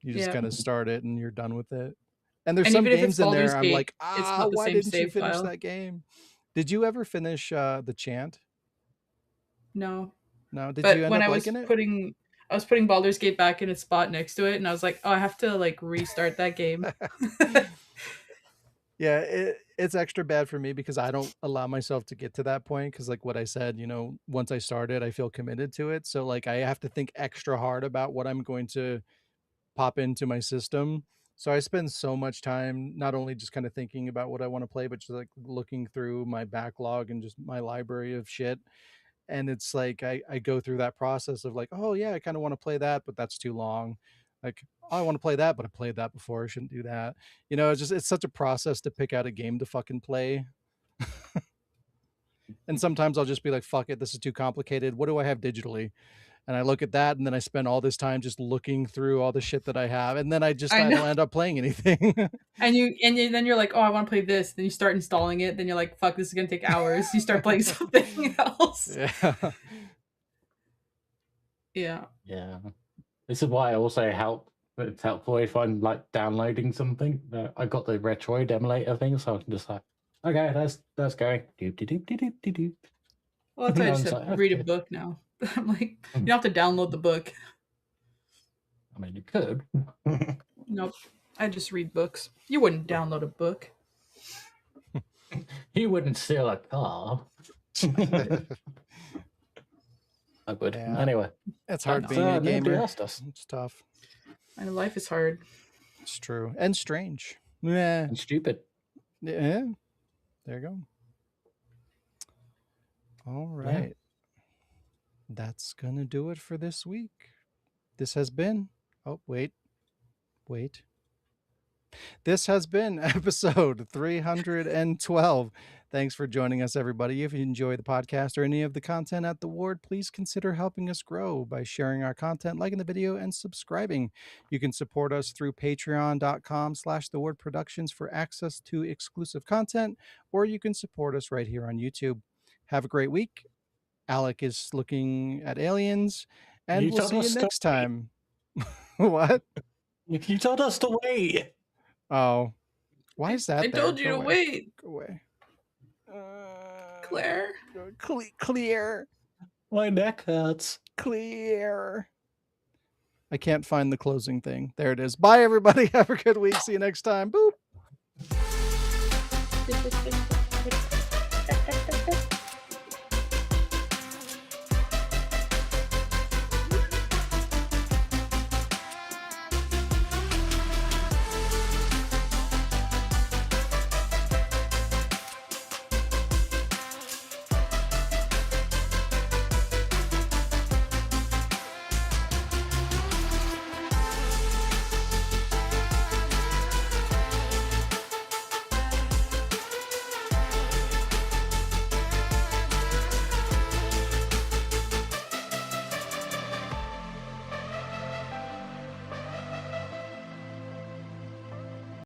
You just kind of start it and you're done with it. And there's some games in there I'm like, why didn't you finish that game? Did you ever finish The Chant? No. No? Did you end up liking it? I was putting Baldur's Gate back in its spot next to it, and I was like, oh, I have to like restart that game. Yeah, it's extra bad for me because I don't allow myself to get to that point because like what I said, once I started, I feel committed to it. So like I have to think extra hard about what I'm going to pop into my system. So I spend so much time not only just kind of thinking about what I want to play, but just like looking through my backlog and just my library of shit. And it's like I go through that process of like, oh yeah, I kind of want to play that, but that's too long. Like, oh, I want to play that, but I played that before. I shouldn't do that. It's such a process to pick out a game to fucking play. And sometimes I'll just be like, fuck it, this is too complicated. What do I have digitally? And I look at that, and then I spend all this time just looking through all the shit that I have, and then I don't end up playing anything. and then you're like, oh, I want to play this. Then you start installing it. Then you're like, fuck, this is gonna take hours. You start playing something else. Yeah. This is why I also it's helpful if I'm like downloading something. I got the Retroid emulator thing, so I can just like, okay, that's going. Well, that's why I just have to read a book now. I'm like, you don't have to download the book. I mean, you could. Nope. I just read books. You wouldn't download a book. You wouldn't steal a car. I would. Yeah. Anyway. It's hard being a gamer. It's tough. And life is hard. It's true. And strange. Yeah. And stupid. Yeah. There you go. All right. Yeah. That's going to do it for this week. This has been... Oh, wait. This has been episode 312. Thanks for joining us, everybody. If you enjoy the podcast or any of the content at The Ward, please consider helping us grow by sharing our content, liking the video, and subscribing. You can support us through patreon.com/TheWard Productions for access to exclusive content, or you can support us right here on YouTube. Have a great week. Alec is looking at aliens, and we'll see you next time. What? You told us to wait. Oh, why is that? I told you to wait. Go away. Claire. Clear. My neck hurts. Clear. I can't find the closing thing. There it is. Bye, everybody. Have a good week. See you next time. Boop.